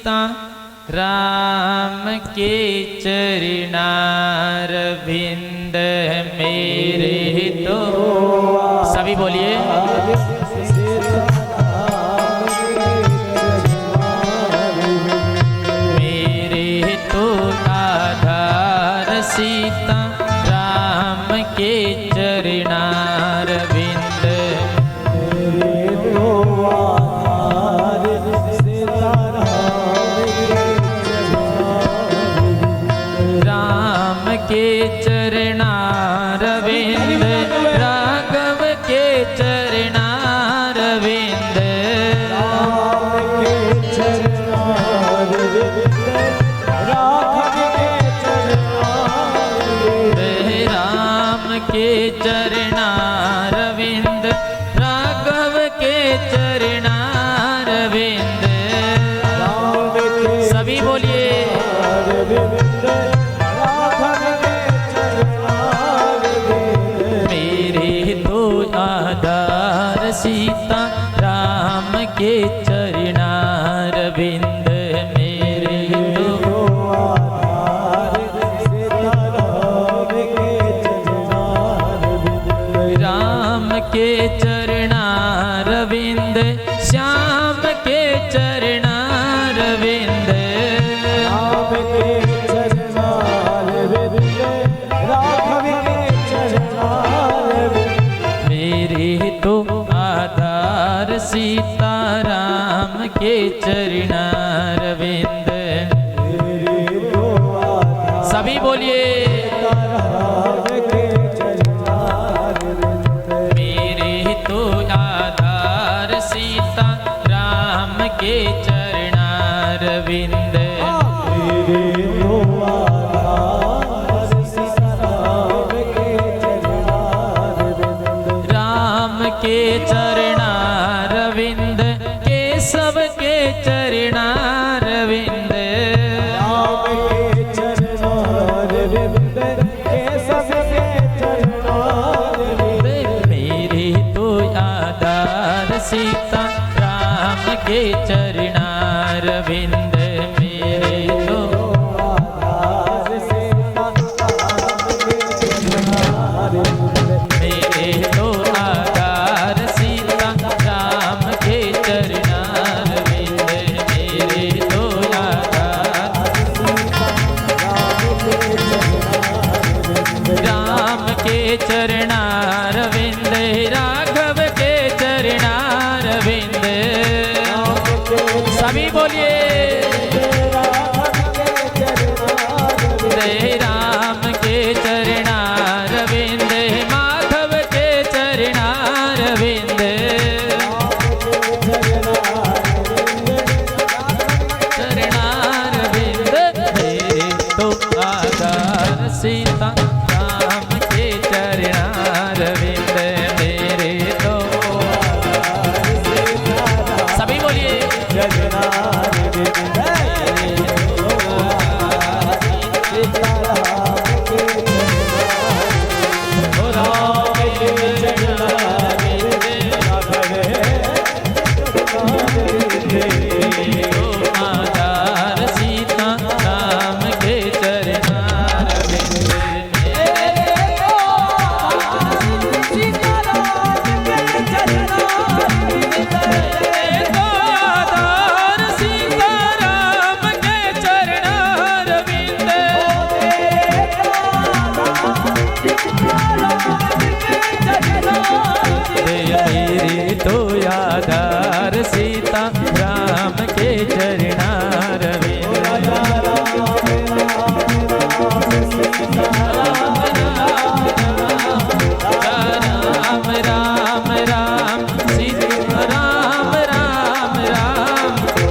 सीता राम के चरणारविंद मेरे तो सभी बोलिए मेरे तो आधार सीता राम के चरणारविंद के चरणारविंद राघव के चरणारविंद राम के चरणारविंद राघव के चरणारविंद सभी बोलिए आधार सीता राम के चरणारविंद मेरे तो राम के चरणारविंद श्याम के चरणारविंद तो आधार सीता राम के चरणारविंद सभी बोलिए मेरे तो आधार सीता राम के चरणारविंद के चरणारविंद केशव के चरणारविंद मेरे तो आधार सीता राम के चरणारविंद मेरे तो चरणारविंद राघव के चरणारविंद सभी बोलिए राम के चरणारविंद माधव के चरणारविंद चरणारविंद मेरे तो आधार सीता चरणारविंद मेरे तो सभी बोलिए आधार सीता राम के चरणारविंद मेरी तो आधार सीता राम के चरणारविंद राम राम राम सीता राम राम राम राम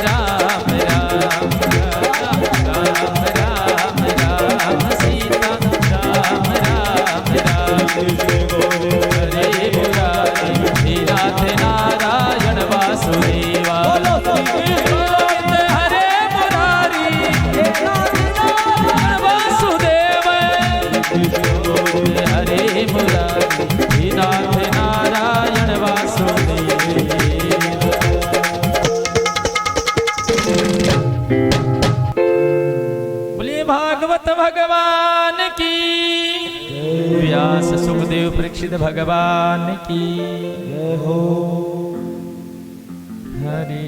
राम राम राम राम सीता राम राम राम हरे मुरारी भगवान की, व्यास सुखदेव परीक्षित भगवान की जय हो। हरि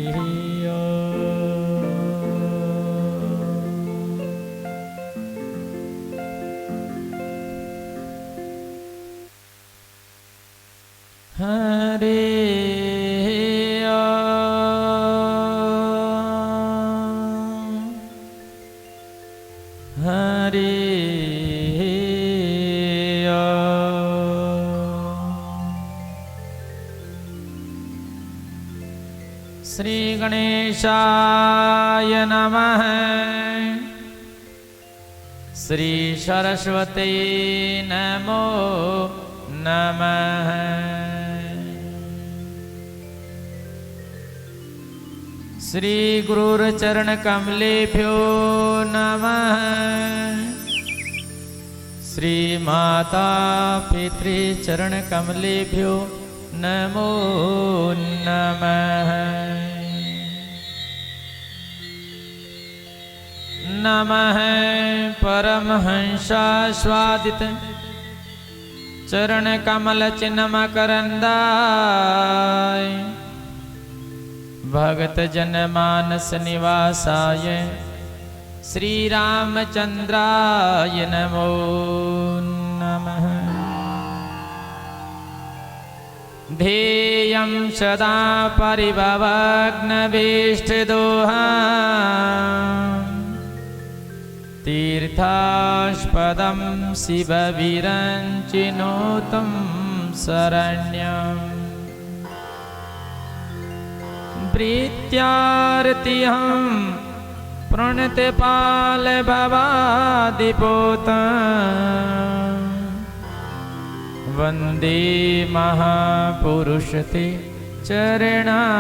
हरे हरे श्री गणेशाय नमः। श्री सरस्वती नमो नमः। श्री गुरुचरण कमलेभ्यो नमः। श्री माता पितृचरण कमलेभ्यो नमो नमः। नमः परमहंसास्वादित चरण कमल चिन्ह मकरंदाय भगत जन मानस निवासाय श्री रामचंद्राय नमो नमः। ध्येयं सदा परिभवग्नवेष्टदोहां तीर्थास्पदं शिवविरञ्चिनोतं शरण्यम् प्रीत्यार्तिहं प्रणतपाल भवादिपोत वन्दे महापुरुषते चरणारविन्दा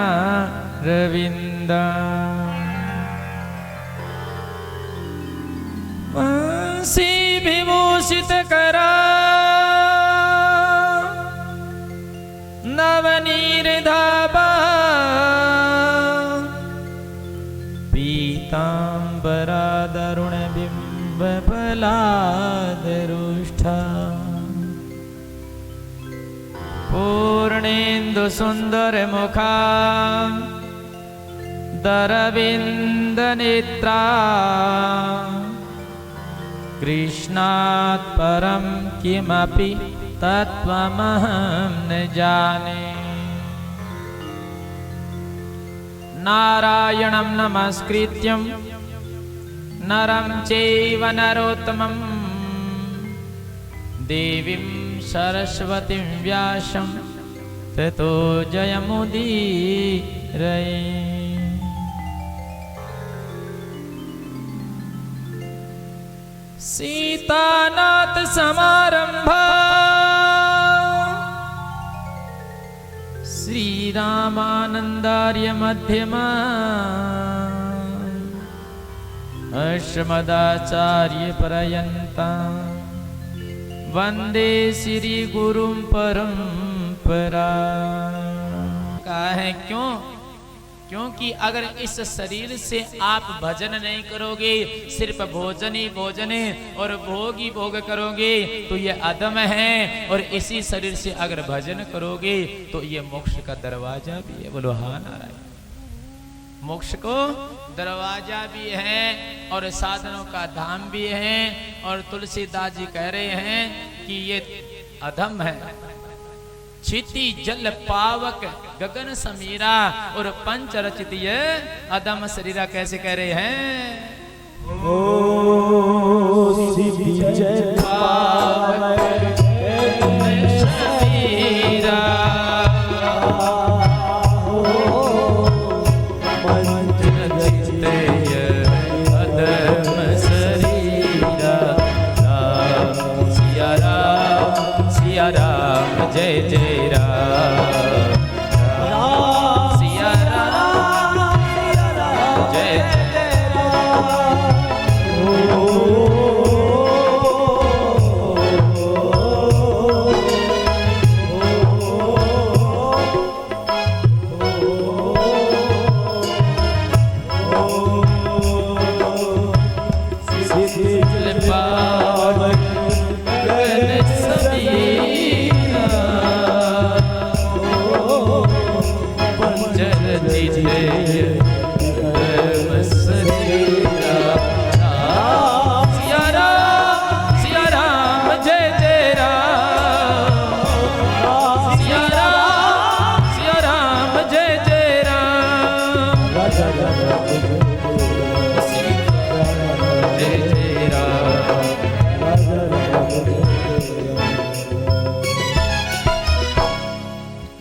वंशी विभूषित करा नवनीरधाबा पीताम्बरादरुण बिम्बफलादरुष्ठा पूर्णेन्दु सुंदर मुखा दरविंद नेत्रा कृष्णात् परं किमपि तत्त्वमहं न जाने। नारायणं नमस्कृत्यं नरं चैव नरोत्तमं देवीं सरस्वतीं व्यासं ततो जयमुदीरये। सीतानाथ समारंभा श्रीरामानन्दार्य मध्यमा अस्मदाचार्य पर्यन्ता वंदे श्री गुरुं परंपरा। कहा है क्यों? क्योंकि अगर इस शरीर से आप भजन नहीं करोगे, सिर्फ भोजन ही भोजन और भोग ही भोग करोगे तो ये अधम है। और इसी शरीर से अगर भजन करोगे तो ये मोक्ष का दरवाजा भी है। बोलो हाँ नारायण। मोक्ष को दरवाजा भी है और साधनों का धाम भी है। और तुलसीदास जी कह रहे हैं कि ये अधम है। क्षिति जल पावक गगन समीरा और पंच रचित ये अधम शरीरा। कैसे कह रहे हैं? ओ सिद्धि जय पावक गगन समीरा पंच रचित ये अधम शरीरा। सिया राम जय जय राम। सिया राम जय जय राम। जय जय राम।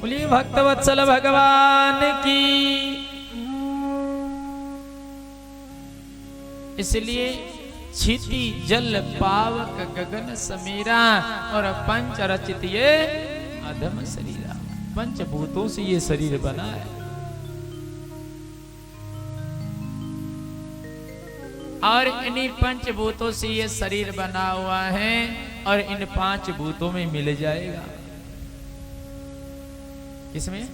बोलिए भक्तवत्सल भगवान की। इसलिए क्षिति जल पावक गगन समीरा और पंच रचित ये अधम शरीरा। पंचभूतों से ये शरीर बना है। और इन्हीं पंचभूतों से ये शरीर बना हुआ है और इन पांच भूतों में मिल जाएगा। किसमें?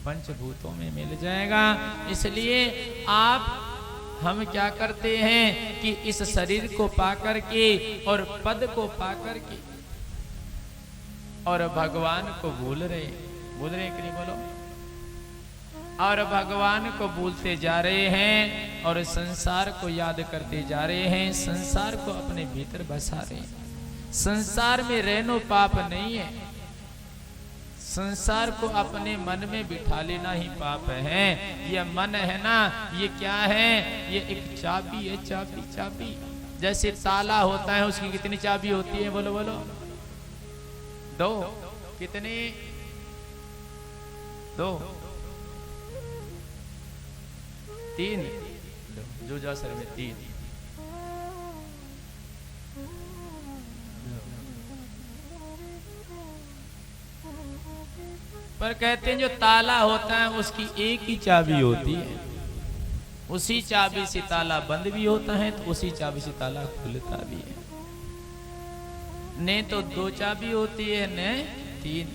पंचभूतों में मिल जाएगा। इसलिए हम क्या करते हैं कि इस शरीर को पाकर के और पद को पाकर के और भगवान को भूल रहे कि नहीं बोलो? और भगवान को भूलते जा रहे हैं और संसार को याद करते जा रहे हैं। संसार को अपने भीतर बसा रहे हैं। संसार में रहनो पाप नहीं है। संसार को अपने मन में बिठा लेना ही पाप है। यह मन है ना, ये क्या है? ये एक चाबी है। चाबी जैसे ताला होता है, उसकी कितनी चाबी होती है? बोलो बोलो। दो। कितनी? दो, तीन। जो जा सर में तीन। पर कहते हैं जो ताला होता है उसकी एक ही चाबी होती है। उसी चाबी से ताला बंद भी होता है, तो उसी चाबी से ताला खुलता भी है। ने तो दो चाबी होती है, ने तीन।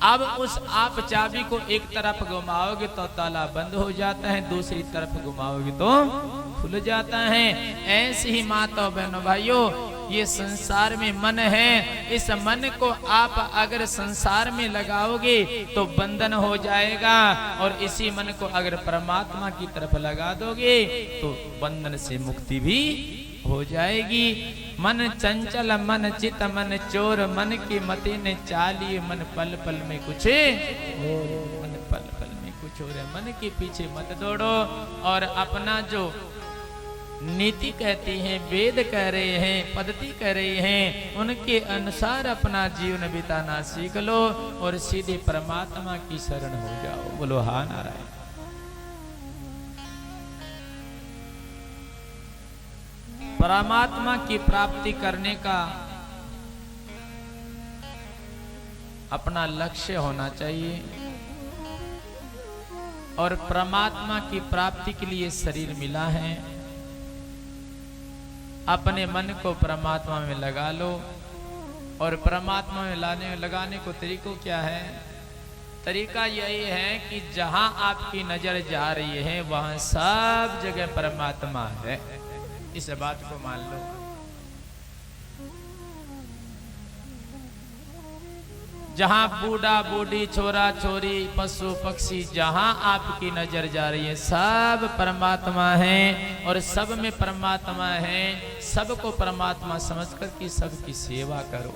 अब उस आप चाबी को एक तरफ घुमाओगे तो ताला बंद हो जाता है, दूसरी तरफ घुमाओगे तो खुल जाता है। ऐसे ही माता बहनों भाइयों, ये संसार में मन है। इस मन को आप अगर संसार में लगाओगे तो बंधन हो जाएगा, और इसी मन को अगर परमात्मा की तरफ लगा दोगे तो बंधन से मुक्ति भी हो जाएगी। मन चंचल मन चित मन चोर, मन की मति ने चालिए, मन पल पल में कुछ मन पल पल में कुछ हो रहा है। मन के पीछे मत दौड़ो और अपना जो नीति कहती हैं, वेद कह रहे हैं, पद्धति कह रहे हैं, उनके अनुसार अपना जीवन बिताना सीख लो और सीधे परमात्मा की शरण हो जाओ। बोलो हा नारायण। परमात्मा की प्राप्ति करने का अपना लक्ष्य होना चाहिए, और परमात्मा की प्राप्ति के लिए शरीर मिला है। अपने मन को परमात्मा में लगा लो, और परमात्मा में लगाने को तरीका क्या है? तरीका यही है कि जहां आपकी नजर जा रही है वहां सब जगह परमात्मा है। इस बात को मान लो। जहां बूढ़ा बूढ़ी, छोरा छोरी, पशु पक्षी, जहां आपकी नजर जा रही है सब परमात्मा है, और सब में परमात्मा है। सबको परमात्मा समझकर कि सबकी सेवा करो।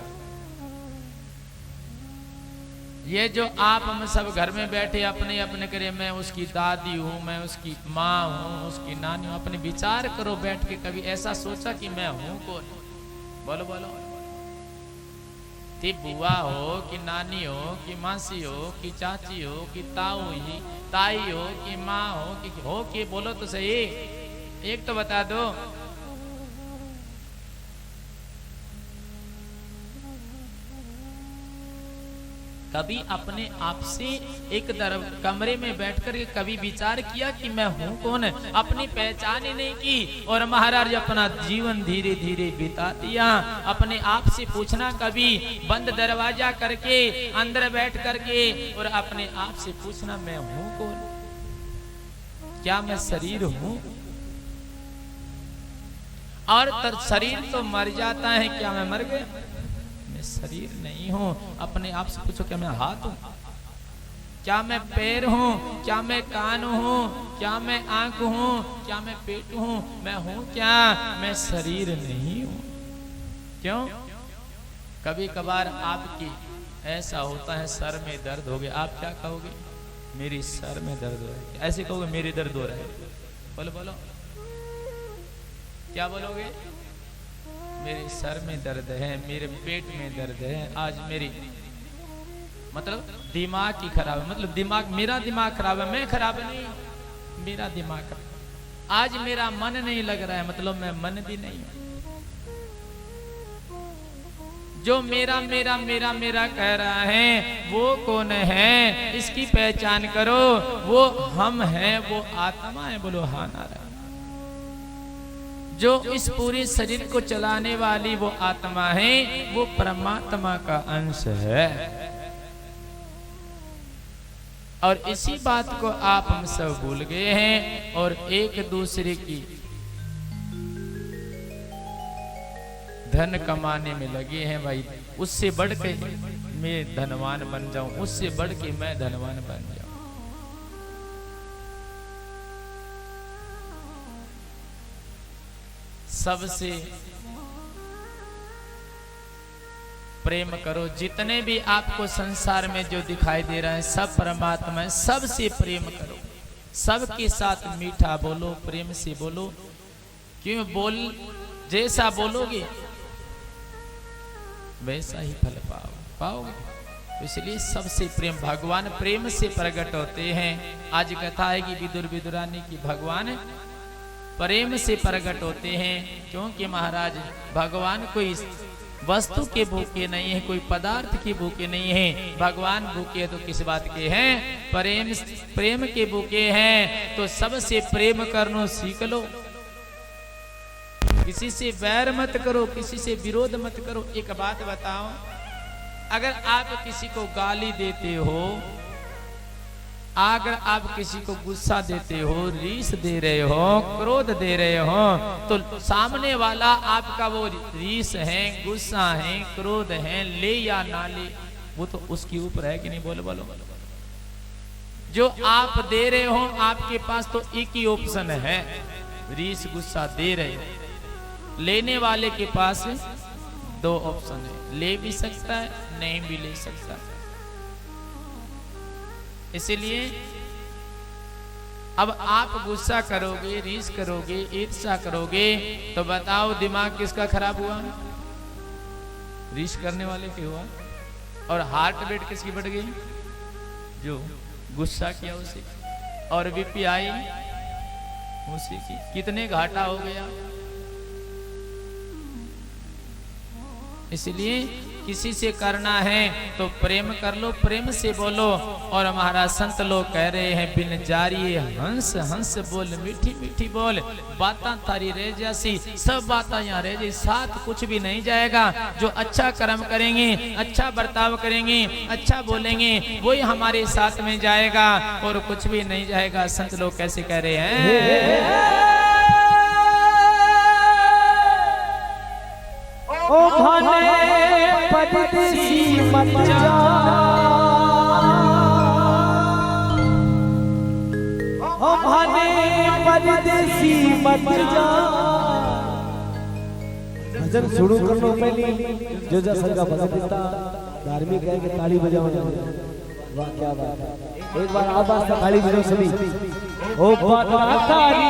ये जो आप हम सब घर में बैठे अपने अपने करे, मैं उसकी दादी हूँ, मैं उसकी माँ हूँ, उसकी नानी हूँ, अपने विचार करो बैठ के। कभी ऐसा सोचा कि मैं हूँ कौन? बोलो बोलो। ती बुआ हो कि नानी हो कि मासी हो कि चाची हो कि ताई हो कि माँ हो कि बोलो तो सही, एक तो बता दो। कभी अपने आप से एक कमरे में बैठकर के कभी विचार किया कि मैं हूं कौन? अपनी पहचान ही नहीं की और महाराज अपना जीवन धीरे धीरे बिता दिया। अपने आप से पूछना कभी बंद दरवाजा करके अंदर बैठ करके, और अपने आप से पूछना मैं हूं कौन? क्या मैं शरीर हूं? और शरीर तो मर जाता है, क्या मैं मर गया? शरीर नहीं हूं। अपने आप से पूछो क्या मैं हाथ हूं? क्या मैं पैर हूं? क्या मैं कान हूं? क्या मैं आंख हूं? क्या मैं पेट हूं? मैं हूं क्या? मैं शरीर नहीं हूं। क्यों? कभी कभार आपकी ऐसा होता है, सर में दर्द हो गया, आप क्या कहोगे? मेरी सर में दर्द हो रहा है। ऐसे कहोगे मेरे दर्द हो रहा है, बोलो बोलो, क्या बोलोगे? मेरे सर में दर्द है, मेरे पेट में दर्द है, आज मेरी मतलब दिमाग की खराब है, मतलब दिमाग, मेरा दिमाग खराब है, मैं खराब नहीं, मेरा दिमाग खराब। आज मेरा मन नहीं लग रहा है, मतलब मैं मन भी नहीं हूं। जो मेरा मेरा मेरा मेरा कह रहा है वो कौन है, इसकी पहचान करो। वो हम हैं, वो आत्मा है, बोलो हाँ नारायण। जो इस पूरे शरीर को चलाने वाली वो आत्मा है, वो परमात्मा का अंश है। और इसी बात को आप हम सब भूल गए हैं और एक दूसरे की धन कमाने में लगे हैं। भाई उससे बढ़ के मैं धनवान बन जाऊं, उससे बढ़ के मैं धनवान बन जाऊं। सबसे प्रेम करो। जितने भी आपको संसार में जो दिखाई दे रहा है सब परमात्मा है, सबसे प्रेम करो। सबके साथ मीठा बोलो, प्रेम से बोलो। क्यों बोल, जैसा बोलोगे वैसा ही फल पाओगे। तो इसलिए सबसे प्रेम, भगवान प्रेम से प्रकट होते हैं। आज कथा है कि विदुर विदुरानी की भगवान प्रेम से प्रकट होते हैं। क्योंकि महाराज भगवान कोई वस्तु के भूखे नहीं है, कोई पदार्थ के भूखे नहीं है। भगवान भूखे तो किस बात के हैं? प्रेम के भूखे हैं। तो सबसे प्रेम करना सीख लो। किसी से बैर मत करो, किसी से विरोध मत करो। एक बात बताओ, अगर आप किसी को गाली देते हो, अगर आप किसी को गुस्सा देते हो, रीस दे रहे हो, क्रोध दे रहे हो, तो सामने वाला आपका वो रीस है, गुस्सा है, क्रोध है, ले या ना ले, वो तो उसके ऊपर है कि नहीं? बोलो बोलो। जो आप दे रहे हो, आपके पास तो एक ही ऑप्शन है, रीस गुस्सा दे रहे हो। लेने वाले के पास 2 ऑप्शन है, ले भी सकता है, नहीं भी ले सकता। इसलिए अब आप गुस्सा करोगे, रीस करोगे, ईर्ष्या करोगे, तो बताओ दिमाग किसका खराब हुआ? रीस करने वाले के हुआ। और हार्ट बीट किसकी बढ़ गई? जो गुस्सा किया उसी। और बीपी आई उसी की। कितने घाटा हो गया। इसलिए किसी से करना है तो प्रेम कर लो, प्रेम से बोलो। और महाराज संत लोग कह रहे हैं, बिन जारी हंस हंस बोल, मीठी मीठी बोल, बातां थारी रह जैसी, सब बातां यहाँ रह जाए, साथ कुछ भी नहीं जाएगा। जो अच्छा कर्म करेंगे, अच्छा बर्ताव करेंगे, अच्छा बोलेंगे, वही हमारे साथ में जाएगा और कुछ भी नहीं जाएगा। संत लोग कैसे कह रहे हैं? ओ भाने परदेसी मत जा, ओ भाने परदेसी मत जा। भजन शुरू करने पहले जो जैसा भजन देता धार्मिक है कि ताली बजाओ। वाह क्या बात है। एक बार आवाज से ताली बजाओ सभी। ओ बाबा ताली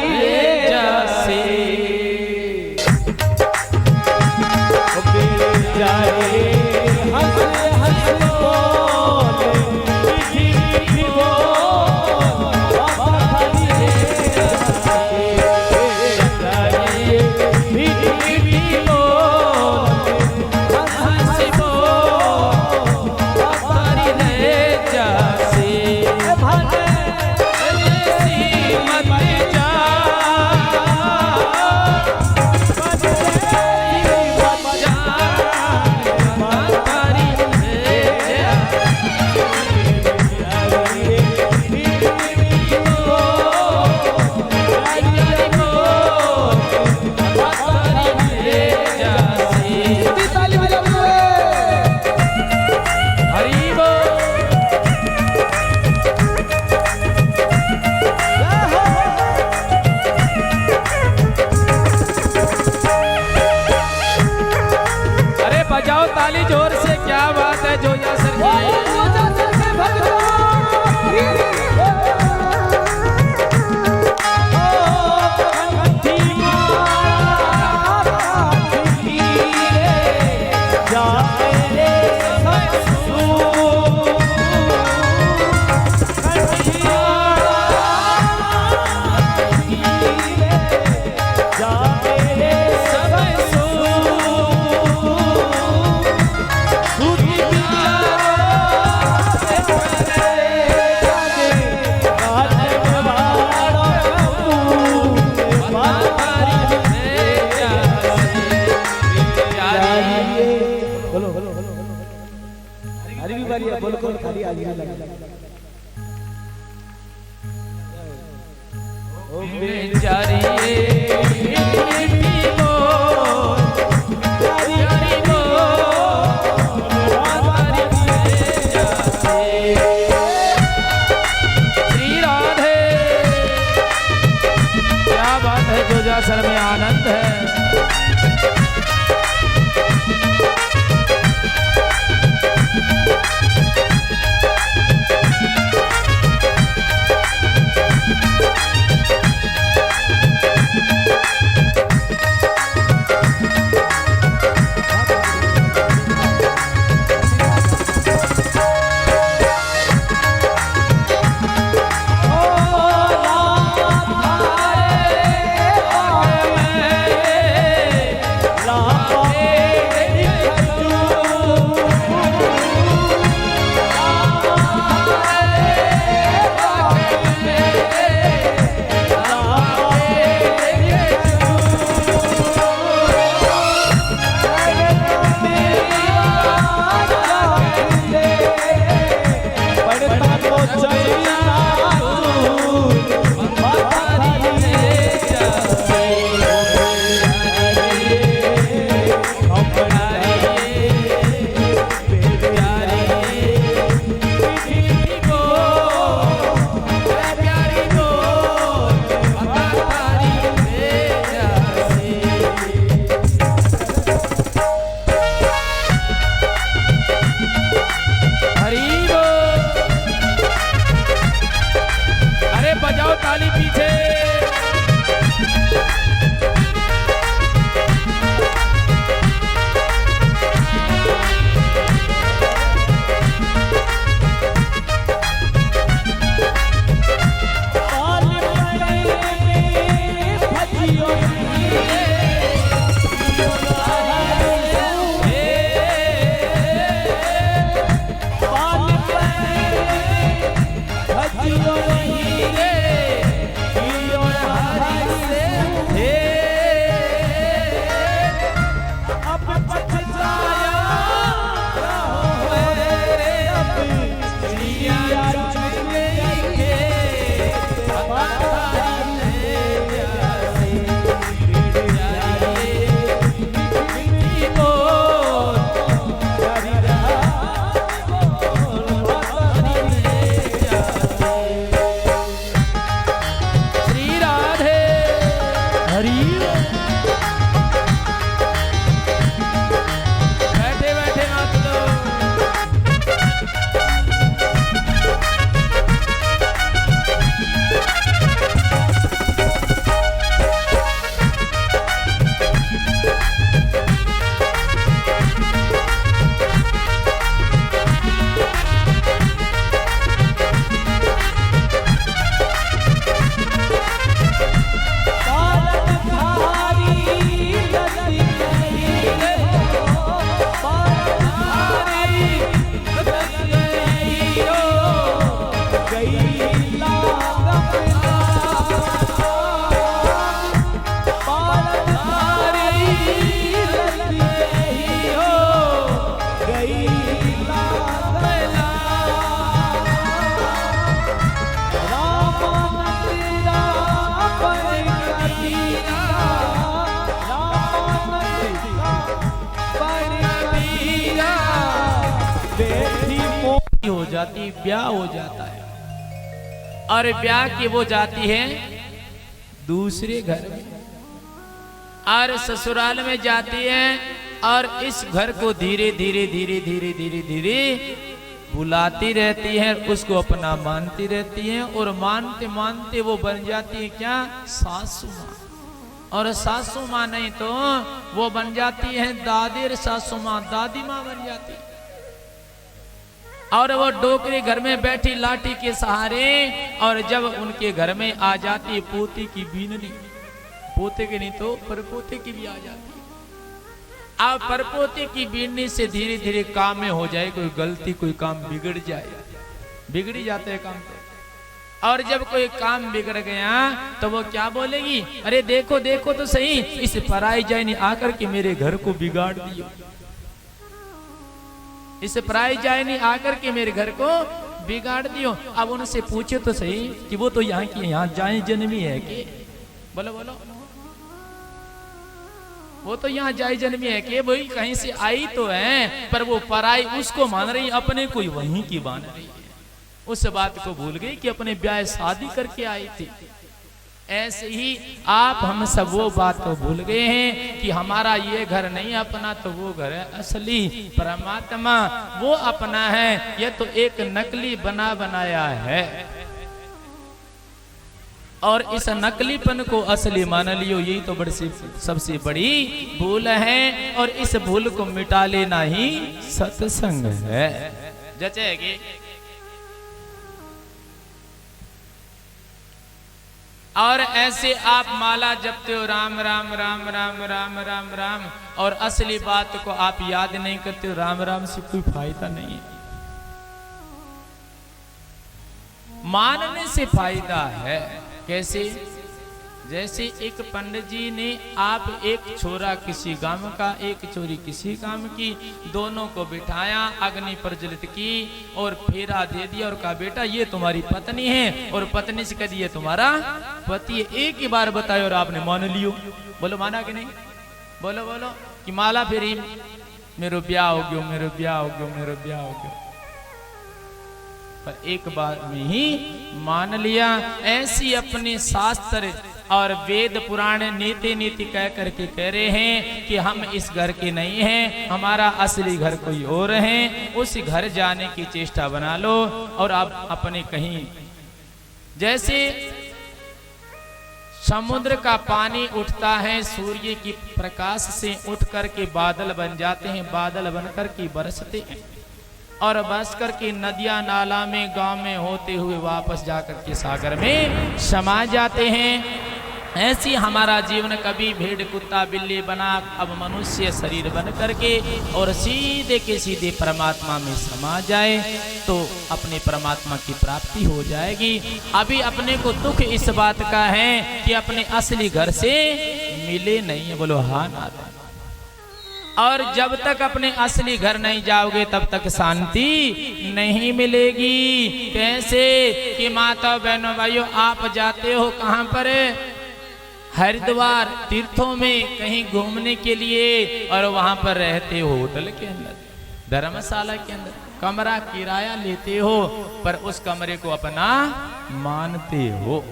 जैसे जाए हंस हंस बोल, मीठी मीठी बोल, बाबा थारी जाए मीठी मीठी बोल, हंस हंस बोल, बाबा थारी जैसे भाने परदेसी मत जा। बिल्कुल खाली हाजिरी लगा। ओ बेचारी सर में आनंद है। हो जाती, ब्याह हो जाता है और ब्याह की वो जाती है दूसरे घर में और ससुराल में जाती है और इस घर को धीरे धीरे धीरे धीरे धीरे धीरे बुलाती रहती है, उसको अपना मानती रहती है और मानते मानते वो बन जाती है क्या, सासू माँ। और सासू माँ नहीं तो वो बन जाती है दादी और सासू माँ दादी माँ बन जाती है। और वो डोकरी घर में बैठी लाठी के सहारे और जब उनके घर में आ जाती पोते की बीननी, पोते के नहीं तो परपोते की भी आ जाती। अब परपोते की बीननी से धीरे धीरे काम में हो जाए, कोई गलती कोई काम बिगड़ जाए, बिगड़ी जाते हैं काम तो। और जब कोई काम बिगड़ गया तो वो क्या बोलेगी, अरे देखो देखो तो सही, इस पराई जाए ने आकर के मेरे घर को बिगाड़ दिया। इस पराई जाए नहीं आकर के मेरे घर को बिगाड़ दियो। अब उनसे पूछे तो सही कि वो तो यहाँ की यहाँ जाए जन्मी है कि, बोलो बोलो, वो तो यहाँ जाए जन्मी है कि वही कहीं से आई तो है, पर वो पराई उसको मान रही, अपने कोई वहीं की मान रही है। उस बात को भूल गई कि अपने ब्याह शादी करके आई थी। ऐसे ही आप हम सब वो बात तो भूल गए हैं कि हमारा ये घर नहीं अपना, तो वो घर है असली। परमात्मा वो अपना है, ये तो एक नकली बना बनाया है। और इस नकलीपन को असली मान लियो, यही तो बड़ी सबसे बड़ी भूल है। और इस भूल को मिटा लेना ही सत्संग है। जचेगी और ऐसे आप माला जपते हो राम राम राम राम राम राम राम, और असली बात को आप याद नहीं करते हो। राम राम से कोई फायदा नहीं है, मानने से फायदा है। कैसे? जैसे एक पंडित जी ने आप एक छोरा किसी गांव का, एक छोरी किसी गांव की, दोनों को बिठाया, अग्नि प्रज्वलित की और फेरा दे दिया और कहा बेटा ये तुम्हारी पत्नी है, और पत्नी से कह दिया तुम्हारा पति है। एक ही बार बताया और आपने मान लियो। बोलो माना कि नहीं? बोलो बोलो कि माला फेरी, मेरो ब्याह हो गयो, मेरो ब्याह हो गयो, मेरो ब्याह हो गयो, पर एक बार में ही मान लिया। ऐसी अपने शास्त्र और वेद पुराण नीति नीति कह करके कह रहे हैं कि हम इस घर के नहीं हैं, हमारा असली घर कोई और है। उस घर जाने की चेष्टा बना लो। और आप अपने कहीं, जैसे समुद्र का पानी उठता है सूर्य की प्रकाश से, उठ करके बादल बन जाते हैं, बादल बनकर के बरसते हैं और बरस करके नदियां नाला में गांव में होते हुए वापस जाकर के सागर में समा जाते हैं। ऐसी हमारा जीवन कभी भेड़ कुत्ता बिल्ली बना, अब मनुष्य शरीर बन करके और सीधे के सीधे परमात्मा में समा जाए तो अपने परमात्मा की प्राप्ति हो जाएगी। अभी अपने को दुख इस बात का है कि अपने असली घर से मिले नहीं है। बोलो हाँ ना। और जब तक अपने असली घर नहीं जाओगे तब तक शांति नहीं मिलेगी। कैसे? कि माता बहनों भाइयों, आप जाते हो कहाँ पर? हरिद्वार तीर्थों में कहीं घूमने के लिए, और वहां पर रहते हो होटल के अंदर, धर्मशाला के अंदर, कमरा किराया लेते हो, पर उस कमरे को अपना मानते हो।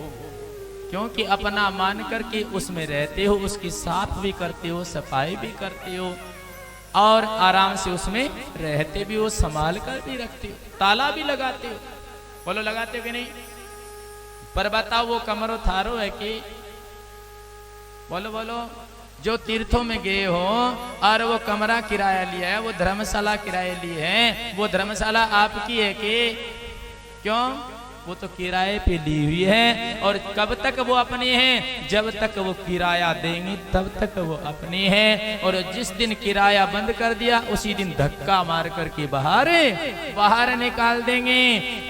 क्योंकि अपना मान करके उसमें रहते हो, उसकी साफ भी करते हो, सफाई भी करते हो और आराम से उसमें रहते भी हो, संभाल कर भी रखते हो, ताला भी लगाते हो। बोलो लगाते हो कि नहीं? पर बताओ वो कमरो थारो है कि? बोलो बोलो। जो तीर्थों में गए हो और वो कमरा किराया लिया है, वो धर्मशाला किराया लिए है, वो धर्मशाला आपकी है कि? क्यों? वो तो किराए पे ली हुई है। और कब तक वो अपनी है? जब तक वो किराया देंगे तब तक वो अपनी है। और जिस दिन किराया बंद कर दिया उसी दिन धक्का मार करके बाहर निकाल देंगे।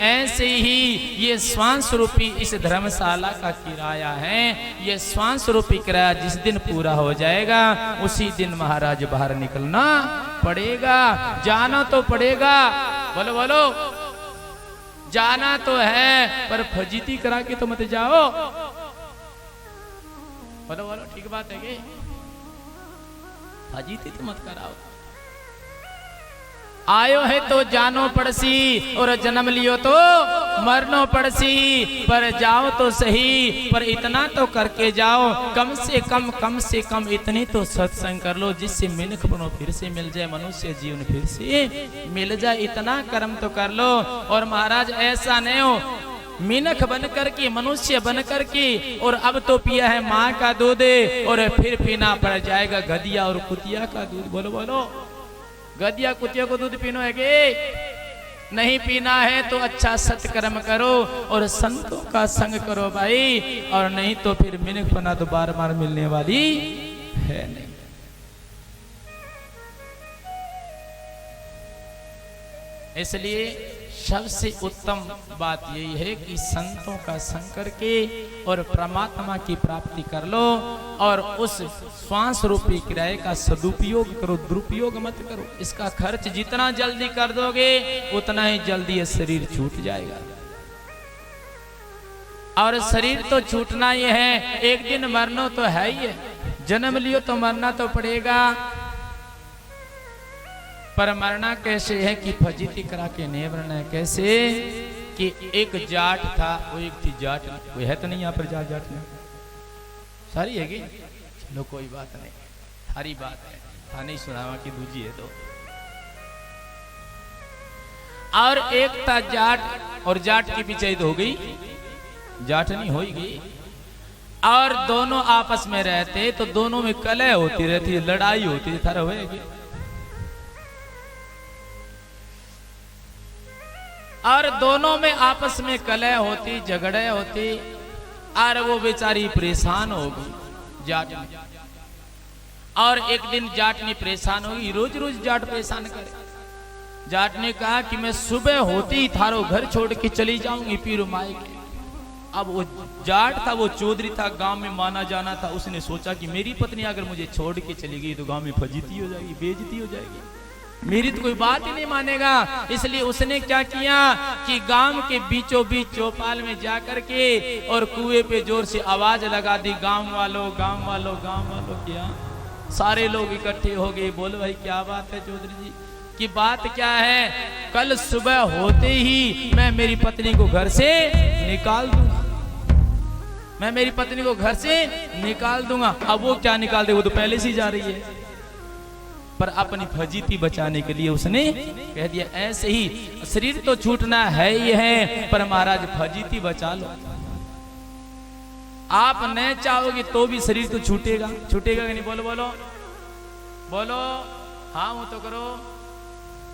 ऐसे ही ये श्वास रूपी इस धर्मशाला का किराया है। ये श्वास रूपी किराया जिस दिन पूरा हो जाएगा उसी दिन महाराज बाहर निकलना पड़ेगा, जाना तो पड़ेगा। बोलो बोलो। जाना तो है पर फजीती करा के तो मत जाओ। बोलो बोलो, ठीक बात है कि? फजीती तो मत कराओ। आयो है तो जानो पड़सी और जन्म लियो तो मरनो पड़सी, पर जाओ तो सही, पर इतना तो करके जाओ, कम से कम इतनी तो सत्संग कर लो जिससे मिनख बनो फिर से मिल जाए, मनुष्य जीवन फिर से मिल जाए। इतना कर्म तो कर लो। और महाराज ऐसा नहीं हो मिनख बन करके, मनुष्य बन करके, और अब तो पिया है माँ का दूध और फिर पीना पड़ जाएगा गधिया और कुतिया का दूध। बोलो बोलो। गधिया कुतिया को दूध पीनो है कि नहीं? पीना है तो अच्छा सत्कर्म करो और संतों का संग करो भाई, और नहीं तो फिर मिनख बना तो बार बार मिलने वाली है नहीं। इसलिए सबसे उत्तम बात यही है कि संतों का संग करके और परमात्मा की प्राप्ति कर लो और उस श्वास रूपी किराए का सदुपयोग करो, दुरुपयोग मत करो। इसका खर्च जितना जल्दी कर दोगे उतना ही जल्दी ये शरीर छूट जाएगा। और शरीर तो छूटना ही है, एक दिन मरना तो है ही है, जन्म लियो तो मरना तो पड़ेगा। पर मरना कैसे है कि फजीती करा के नहीं मरना है। कैसे कि एक जाट था, वो एक थी जाट, कोई है तो नहीं यहाँ पर जाट में सारी है कि चलो कोई बात नहीं, सारी बात है, था नहीं सुनावा की दूजी है तो। और एक था जाट, और जाट की पीछे हो गई, जाट नहीं हो गई। और दोनों आपस में रहते तो दोनों में कलह होती रहती है, लड़ाई होती है, थारा होएगी। और दोनों में आपस में कलह होती, झगड़े होती, और वो बेचारी परेशान होगी जाट। और एक दिन जाट ने परेशान होगी, रोज रोज जाट परेशान करे। जाट ने कहा कि मैं सुबह होते ही थारो घर छोड़ के चली जाऊंगी पीर माई के। अब वो जाट था, वो चौधरी था, गांव में माना जाना था। उसने सोचा कि मेरी पत्नी अगर मुझे छोड़ के चली गई तो गांव में फजीती हो जाएगी, बेइज्जती हो जाएगी, मेरी तो कोई बात ही नहीं मानेगा। इसलिए उसने क्या किया कि गांव के बीचों बीच चौपाल में जाकर के और कुएं पे जोर से आवाज लगा दी, गांव वालों गांव वालों गांव वालों। क्या सारे लोग इकट्ठे हो गए। बोल भाई क्या बात है चौधरी जी की? बात क्या है? कल सुबह होते ही मैं मेरी पत्नी को घर से निकाल दूंगा, मैं मेरी पत्नी को घर से निकाल दूंगा। अब वो क्या निकाल दे, वो तो पहले से जा रही है। पर अपनी फजीती बचाने के लिए उसने कह दिया ऐसे ही शरीर तो छूटना है ही है, पर महाराज फजीती बचा लो। आप नहीं चाहोगे तो भी शरीर तो छूटेगा, छूटेगा कि नहीं? बोलो बोलो बोलो, हाँ वो तो करो।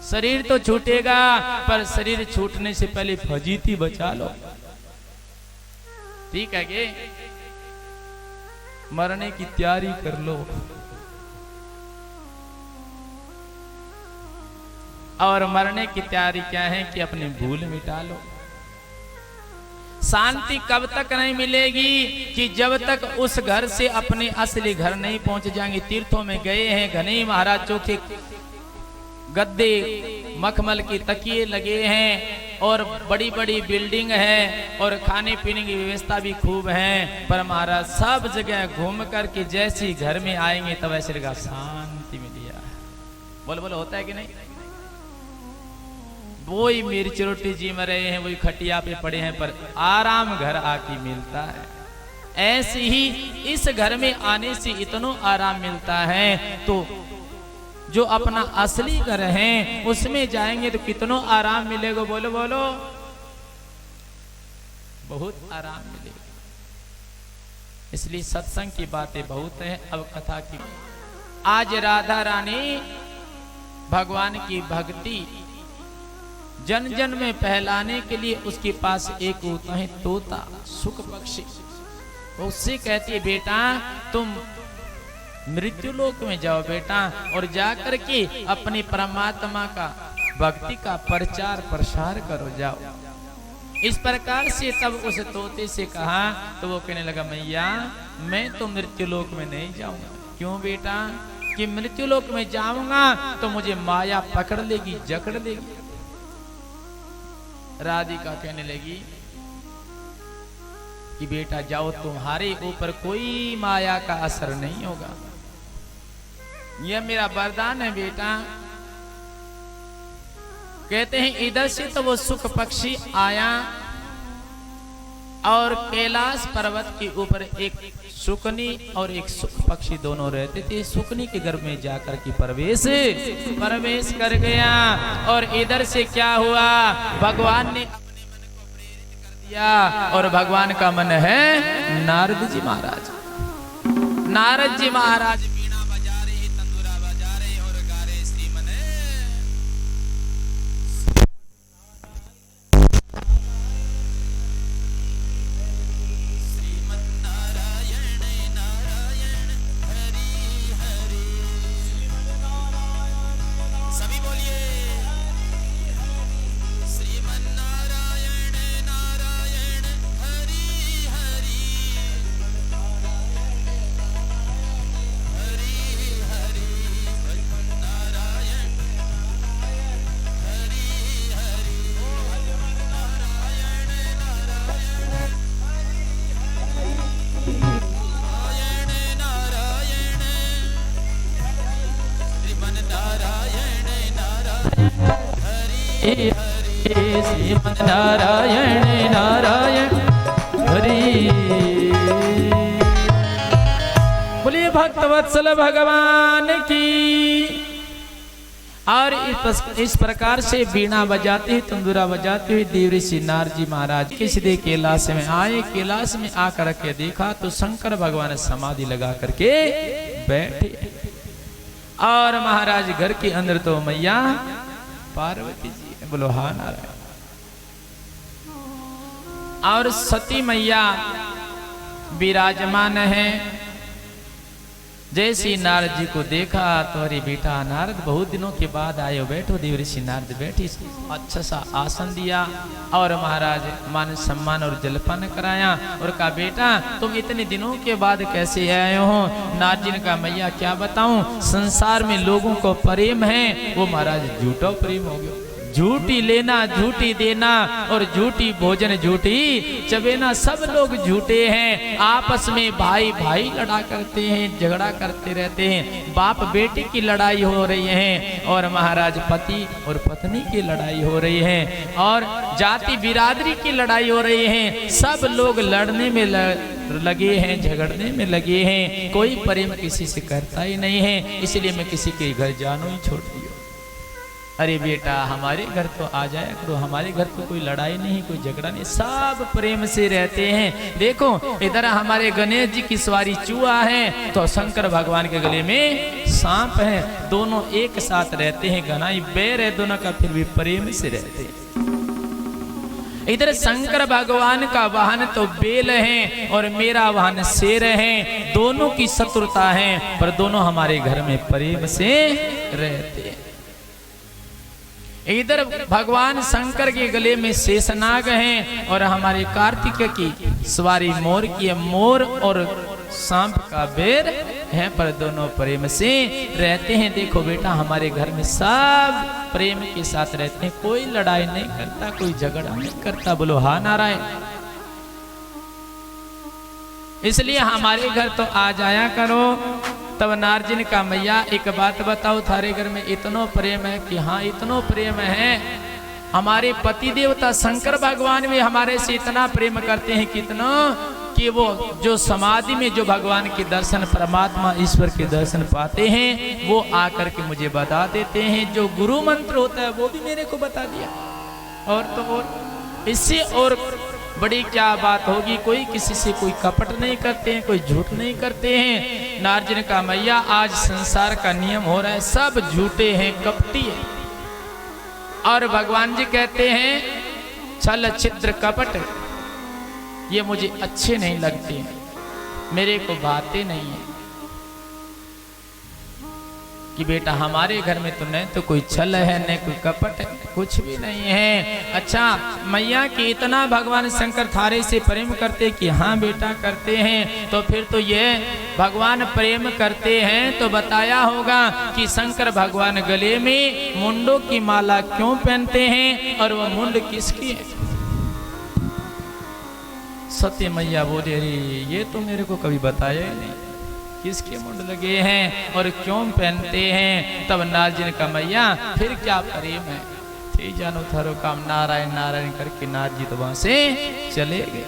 शरीर तो छूटेगा, पर शरीर छूटने से पहले फजीती बचा लो। ठीक है कि मरने की तैयारी कर लो। और मरने की तैयारी क्या है कि अपनी भूल मिटा लो। शांति कब तक नहीं मिलेगी कि जब तक उस घर से अपने असली घर नहीं पहुंच जाएंगे। तीर्थों में गए हैं, घने महाराज चौके गद्दे मखमल की तकिए लगे हैं और बड़ी बड़ी बिल्डिंग है और खाने पीने की व्यवस्था भी खूब है, पर महाराज सब जगह घूम करके जैसे घर में आएंगे तब ऐसे लगा शांति मिली है। बोलो बोलो, होता है कि नहीं? वही मिर्च रोटी जी में रहे हैं, वही खटिया पे पड़े हैं, पर आराम घर आके मिलता है। ऐसे ही इस घर में आने से इतना आराम मिलता है, तो जो अपना असली घर है उसमें जाएंगे तो कितना आराम मिलेगा। बोलो बोलो, बहुत आराम मिलेगा। इसलिए सत्संग की बातें बहुत है। अब कथा की, आज राधा रानी भगवान की भक्ति जन जन में फैलाने के लिए उसके पास एक होता है तोता, सुख पक्षी। उससे कहती है बेटा तुम मृत्यु लोक में जाओ बेटा, और जाकर के अपने परमात्मा का भक्ति का प्रचार प्रसार करो, जाओ। इस प्रकार से तब उस तोते से कहा तो वो कहने लगा मैया मैं तो मृत्यु लोक में नहीं जाऊंगा। क्यों बेटा? कि मृत्यु लोक में जाऊंगा तो मुझे माया पकड़ लेगी, जकड़ लेगी। राधिका कहने लगी कि बेटा जाओ, तुम्हारे ऊपर कोई माया का असर नहीं होगा, यह मेरा वरदान है बेटा। कहते हैं इधर से तो वो सुख पक्षी आया और कैलाश पर्वत के ऊपर एक सुकनी और एक सुख पक्षी दोनों रहते थे। सुकनी के घर में जाकर के प्रवेश कर गया, और इधर से क्या हुआ, भगवान ने अपने मन को प्रेरित कर दिया, और भगवान का मन है नारद जी महाराज। नारद जी महाराज बीणा बजा रहे, तंदूरा बजा रहे और गा रहे श्रीमन सभी बोलिए श्रीमन नारायण नारायण हरि। बोलिए भक्तवत्सल भगवान की। और इस प्रकार से बीणा बजाते हुए तंदूरा बजाते हुए देवऋषि नारद जी महाराज किसी कैलाश में आए। कैलाश में आकर के देखा तो शंकर भगवान समाधि लगा करके बैठे। और महाराज घर के अंदर तो मैया पार्वती जी है। बोलो हा नारायण। और सती मैया विराजमान है। जैसे नारद जी को देखा तो अरे बेटा नारद बहुत दिनों के बाद आए हो, बैठो। देवऋषि नारद बैठी, अच्छा सा आसन दिया और महाराज मान सम्मान और जलपान कराया और कहा बेटा तुम इतने दिनों के बाद कैसे आए हो। नारद जी ने कहा मैया क्या बताऊं, संसार में लोगों को प्रेम है वो महाराज झूठा प्रेम हो गया। झूठी लेना झूठी देना और झूठी भोजन झूठी चबेना, सब लोग झूठे हैं। आपस में भाई भाई लड़ा करते हैं, झगड़ा करते रहते हैं। बाप बेटी की लड़ाई हो रही है और महाराज पति और पत्नी की लड़ाई हो रही है और जाति बिरादरी की लड़ाई हो रही है। सब लोग लड़ने में लगे हैं, झगड़ने में लगे हैं। कोई प्रेम किसी से करता ही नहीं है। इसलिए मैं किसी के घर जानो ही छोड़ दिया। अरे बेटा हमारे घर तो आ जाया करो, हमारे घर तो कोई लड़ाई नहीं, कोई झगड़ा नहीं, सब प्रेम से रहते हैं। देखो इधर हमारे गणेश जी की सवारी चूहा है तो शंकर भगवान के गले में सांप है। दोनों एक साथ रहते हैं, गनाई बैर है दोनों का, फिर भी प्रेम से रहते हैं। इधर शंकर भगवान का वाहन तो बेल है और मेरा वाहन शेर है। दोनों की शत्रुता है पर दोनों हमारे घर में प्रेम से रहते हैं। इधर भगवान शंकर के गले में शेषनाग हैं और हमारे कार्तिक की सवारी मोर की है। मोर और सांप का बेर है पर दोनों प्रेम से रहते हैं। देखो बेटा हमारे घर में सब प्रेम के साथ रहते हैं, कोई लड़ाई नहीं करता, कोई झगड़ा नहीं करता। बोलो हा नारायण। इसलिए हमारे घर तो आ जाया करो। तब नारद जी ने कहा मैया एक बात बताओ, थारे घर में इतनो प्रेम है कि हाँ इतनो प्रेम है। हमारे पति देवता शंकर भगवान भी हमारे से इतना प्रेम करते हैं कितना कि वो जो समाधि में जो भगवान के दर्शन, परमात्मा ईश्वर के दर्शन पाते हैं वो आकर के मुझे बता देते हैं। जो गुरु मंत्र होता है वो भी मेरे को बता दिया। और तो और इससे और बड़ी क्या बात होगी। कोई किसी से कोई कपट नहीं करते हैं, कोई झूठ नहीं करते हैं। नारद जी ने कहा मैया आज संसार का नियम हो रहा है, सब झूठे हैं, कपटी है। और भगवान जी कहते हैं छल छिद्र कपट ये मुझे अच्छे नहीं लगते हैं, मेरे को भाते नहीं है। कि बेटा हमारे घर में तो नहीं तो कोई छल है न कोई कपट है, कुछ भी नहीं है। अच्छा मैया कि इतना भगवान शंकर थारे से प्रेम करते कि हाँ बेटा करते हैं। तो फिर तो ये भगवान प्रेम करते हैं तो बताया होगा कि शंकर भगवान गले में मुंडों की माला क्यों पहनते हैं और वह मुंड किसकी है। सत्य मैया बोले अरे ये तो मेरे को कभी बताया ही नहीं, किसके मुंड लगे हैं और क्यों पहनते हैं। तब नारद जी ने कहा मैया फिर क्या प्रेम है, थे जानो थारो काम नारायण नारायण करके नारद जी तो वहां से चले गए।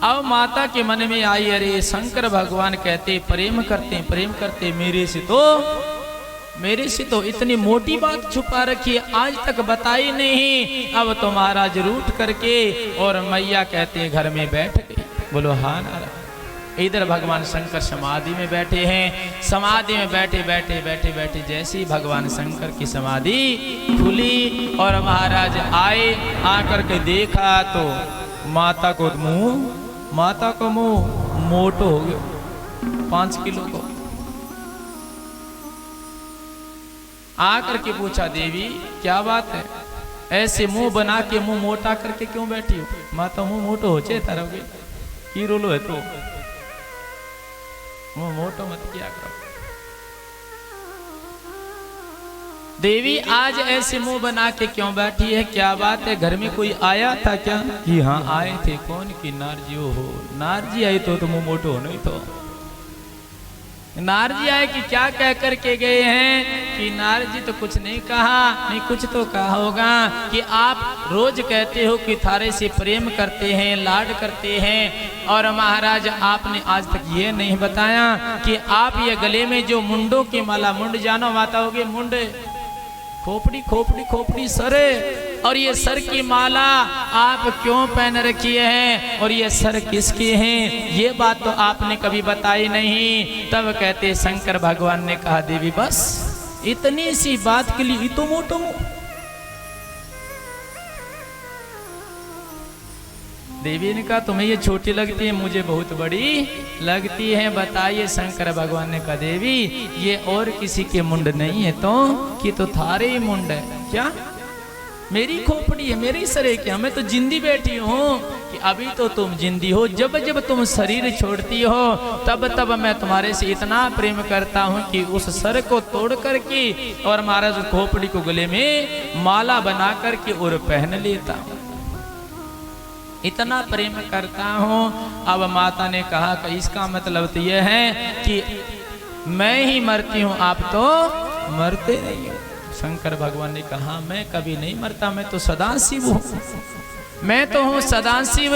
अब माता के मन में आई अरे शंकर भगवान कहते प्रेम करते मेरे से तो इतनी मोटी बात छुपा रखी है, आज तक बताई नहीं। अब तो महाराज रूठ करके और मैया कहते घर में बैठ गई। बोलो हाँ नारायण। इधर भगवान शंकर समाधि में बैठे हैं। समाधि में बैठे जैसे ही भगवान शंकर की समाधि खुली और महाराज आए, आकर के देखा तो माता को मुंह मोटो हो गया 5 किलो को। आकर के पूछा देवी क्या बात है, ऐसे मुंह बना के मुंह मोटा करके क्यों बैठी हो। माता मुंह मोटो हो चे तारोगे की रोलो है तो मुंह मोटो मत किया करो। देवी आज ऐसे मुंह बना के क्यों बैठी है, क्या बात है, घर में कोई आया था क्या। कि हाँ आए थे। कौन की नारजी हो नारजी आई तो मुंह मोटो हो नहीं तो। नारद जी आए कि क्या कह कर के गए हैं कि नारद जी तो कुछ नहीं कहा, नहीं कुछ तो कहा होगा कि आप रोज कहते हो कि थारे से प्रेम करते हैं, लाड करते हैं, और महाराज आपने आज तक ये नहीं बताया कि आप ये गले में जो मुंडों की माला, मुंड जानो माता होगी, मुंड खोपड़ी खोपड़ी खोपड़ी सरे, और ये सर की माला आप क्यों पहन रखी है और ये सर किसके हैं, ये बात तो आपने कभी बताई नहीं। तब कहते शंकर भगवान ने कहा देवी बस इतनी सी बात के लिए इतो मोटो, देवी ने कहा तुम्हें ये छोटी लगती है, मुझे बहुत बड़ी लगती है। बताइए शंकर भगवान ने कहा देवी ये और किसी के मुंड नहीं है तो कि तो थारे ही मुंड है क्या, मेरी खोपड़ी है, मेरी सरे क्या, मैं तो जिंदी बैठी हूँ कि अभी तो तुम जिंदी हो, जब जब तुम शरीर छोड़ती हो तब तब मैं तुम्हारे से इतना प्रेम करता हूँ कि उस सर को तोड़ करके और महाराज खोपड़ी को गले में माला बना करके और पहन लेता हूँ, इतना प्रेम करता हूँ। अब माता ने कहा कि इसका मतलब तो यह है कि मैं ही मरती हूँ, आप तो मरते नहीं हो। शंकर भगवान ने कहा मैं कभी नहीं मरता, मैं तो सदाशिव हूँ, मैं तो हूँ सदाशिव,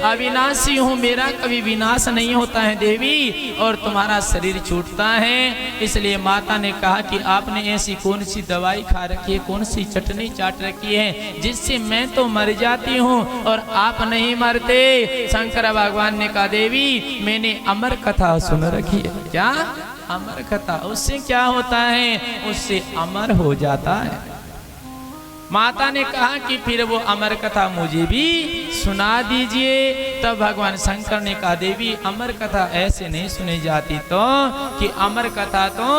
अविनाशी हूँ, मेरा कभी विनाश नहीं होता है देवी, और तुम्हारा शरीर छूटता है। इसलिए माता ने कहा कि आपने ऐसी कौन सी दवाई खा रखी है, कौन सी चटनी चाट रखी है जिससे मैं तो मर जाती हूँ और आप नहीं मरते। शंकर भगवान ने कहा देवी मैंने अमर कथा सुन रखी है। क्या अमर कथा, उससे क्या होता है, उससे अमर हो जाता है। माता ने कहा कि फिर वो अमर कथा मुझे भी सुना दीजिए। तब भगवान शंकर ने कहा देवी अमर कथा ऐसे नहीं सुनी जाती तो कि अमर कथा तो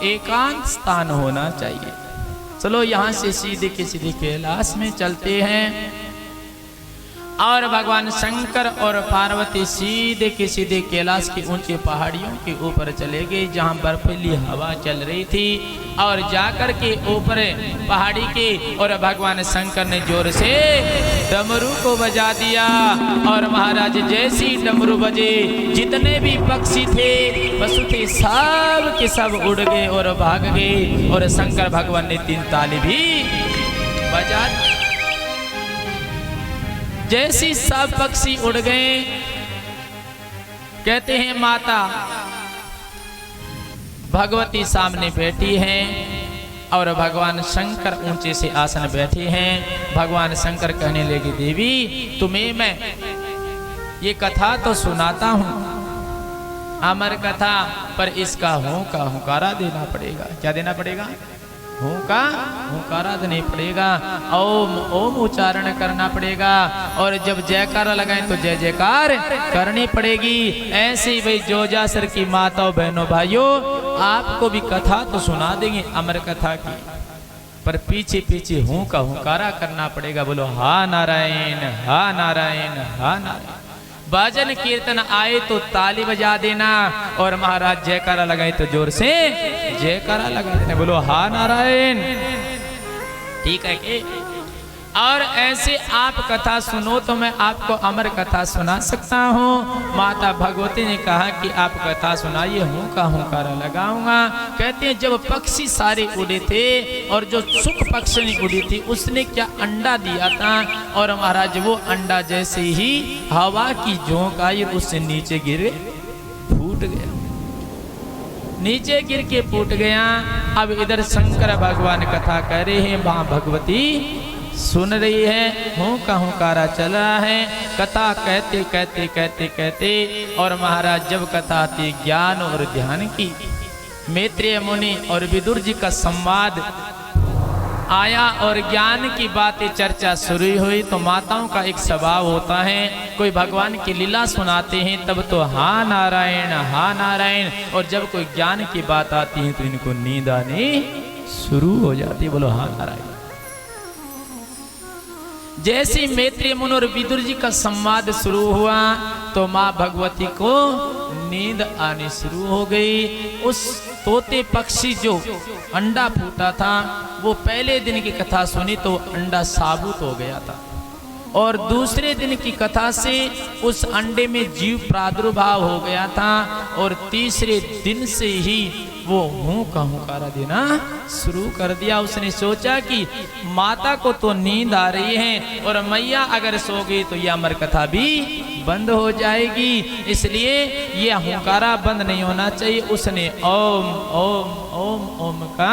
एकांत स्थान होना चाहिए। चलो यहाँ से सीधे के सीधे कैलाश में चलते हैं, और भगवान शंकर और पार्वती सीधे के सीधे कैलाश की ऊंची पहाड़ियों के ऊपर चले गए जहां बर्फीली हवा चल रही थी, और जाकर के ऊपर पहाड़ी के और भगवान शंकर ने जोर से डमरू को बजा दिया, और महाराज जैसी डमरू बजे जितने भी पक्षी थे पशु थे सब के सब उड़ गए और भाग गए, और शंकर भगवान ने 3 ताली भी बजा दी। जैसी सब पक्षी उड़ गए, कहते हैं माता भगवती सामने बैठी हैं और भगवान शंकर ऊंचे से आसन बैठे हैं। भगवान शंकर कहने लगे देवी तुम्हें मैं ये कथा तो सुनाता हूं, अमर कथा, पर इसका हूं का हुंकारा देना पड़ेगा। क्या देना पड़ेगा? हूं का हुंकारा देना पड़ेगा, ओम ओम उच्चारण करना पड़ेगा, और जब जयकारा लगाएं तो जय जयकार करनी पड़ेगी। ऐसे ही भाई जोजासर की माताओं बहनों भाइयों आपको भी कथा तो सुना देंगे अमर कथा की, पर पीछे पीछे हूं का हुंकारा करना पड़ेगा। बोलो हा नारायण हा नारायण हा नारायण। भजन कीर्तन आए तो ताली बजा देना, और महाराज जयकारा लगाए तो जोर से जयकारा लगा देना। बोलो हा नारायण। ठीक है कि? और ऐसे आप कथा सुनो तो मैं आपको अमर कथा सुना सकता हूँ। माता भगवती ने कहा कि आप कथा सुनाइए, हूँ का हुंकारा लगाऊंगा। कहते हैं जब पक्षी सारे उड़े थे और जो सुख पक्षी ने उड़ी थी उसने क्या अंडा दिया था, और महाराज वो अंडा जैसे ही हवा की झोंक आई उससे नीचे गिरे फूट गया, नीचे गिर के फूट गया। अब इधर शंकर भगवान कथा कह रहे हैं, वहां भगवती सुन रही है, हूं का हुंकारा चल रहा है। कथा कहते कहते कहते कहते और महाराज जब कथा आती ज्ञान और ध्यान की, मैत्रेय मुनि और विदुर जी का संवाद आया और ज्ञान की बातें चर्चा शुरू हुई, तो माताओं का एक स्वभाव होता है, कोई भगवान की लीला सुनाते हैं तब तो हा नारायण हा नारायण, और जब कोई ज्ञान की बात आती है तो इनको नींद आनी शुरू हो जाती है। बोलो हा नारायण। जैसे मैत्रेय मुनि और विदुर जी का संवाद शुरू हुआ तो माँ भगवती को नींद आनी शुरू हो गई। उस तोते पक्षी जो अंडा फूटा था वो पहले दिन की कथा सुनी तो अंडा साबुत हो गया था, और दूसरे दिन की कथा से उस अंडे में जीव प्रादुर्भाव हो गया था और तीसरे दिन से ही वो हूं का हुंकारा देना शुरू कर दिया। उसने सोचा कि माता को तो नींद आ रही है और मैया अगर सो गई तो यह अमर कथा भी बंद हो जाएगी, इसलिए यह हुंकारा बंद नहीं होना चाहिए। उसने ओम ओम ओम ओम का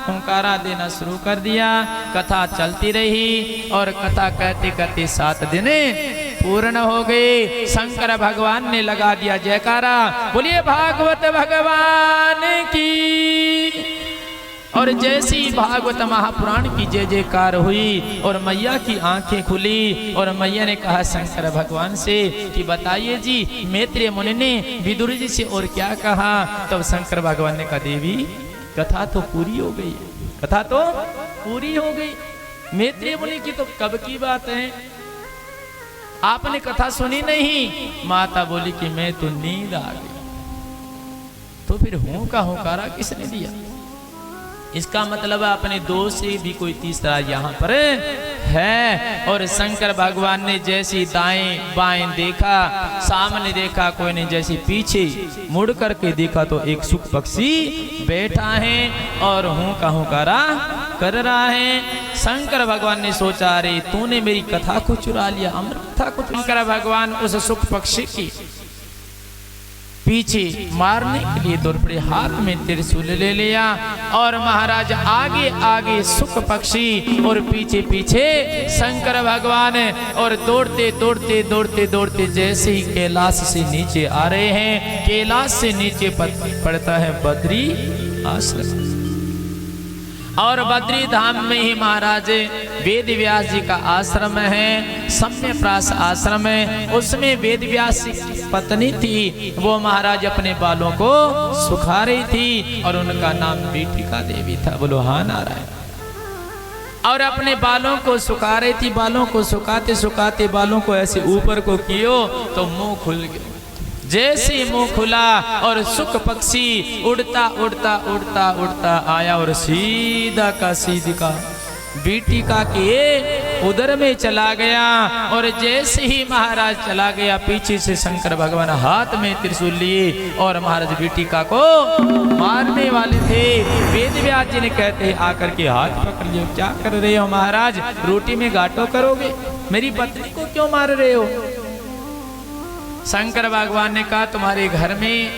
हुंकारा देना शुरू कर दिया। कथा चलती रही और कथा कहते कहते 7 दिन पूर्ण हो गए। शंकर भगवान ने लगा दिया जयकारा, बोलिए भागवत भगवान की। और जैसी भागवत महापुराण की जय जयकार हुई और मैया की आंखें खुली और मैया ने कहा शंकर भगवान से कि बताइए जी, मैत्रेय मुनि ने विदुर जी से और क्या कहा। तब शंकर भगवान ने कहा देवी कथा तो पूरी हो गई, कथा तो पूरी हो गई। मैत्रेय मुनि की तो कब की बात है, आपने कथा सुनी नहीं। माता बोली कि मैं तो नींद आ गई। तो फिर हूं का हुंकारा किसने दिया? इसका मतलब अपने दोष से भी कोई तीसरा यहाँ पर है। और शंकर भगवान ने जैसी दाएं बाएं देखा, सामने देखा कोई नहीं, जैसी पीछे मुड़ करके देखा तो एक सुख पक्षी बैठा है और हूं का हुंकारा कर रहा है। शंकर भगवान ने सोचा अरे तूने मेरी कथा को चुरा लिया, अमर कथा को। शंकर भगवान उस सुख पक्षी की पीछे मारने के लिए दौड़ पड़े, हाथ में त्रिशूल ले लिया और महाराज आगे आगे सुख पक्षी और पीछे पीछे शंकर भगवान। और दौड़ते दौड़ते दौड़ते दौड़ते जैसे ही कैलाश से नीचे आ रहे हैं, कैलाश से नीचे पड़ता है बद्री आश्रम। और बद्री धाम में ही महाराज वेद व्यास जी का आश्रम है, सम्यप्रास आश्रम है। उसमें वेद व्यास की पत्नी थी, वो महाराज अपने बालों को सुखा रही थी और उनका नाम बीटिका देवी था। बोलो हाँ नारायण। और अपने बालों को सुखा रही थी, बालों को सुखाते सुखाते बालों को ऐसे ऊपर को कियो तो मुंह खुल गया। जैसे मुंह खुला और सुख पक्षी उड़ता उड़ता उड़ता उड़ता आया और सीधा का सीधा बीटिका के उदर में चला गया। और जैसे ही महाराज चला गया, पीछे से शंकर भगवान हाथ में त्रिशूल लिए और महाराज बीटिका को मारने वाले थे। वेद व्यास जी ने कहते हैं आकर के हाथ पकड़ लियो, क्या कर रहे हो महाराज, रोटी में घाटो करोगे, मेरी पत्नी को क्यों मार रहे हो? शंकर भगवान ने कहा तुम्हारे घर में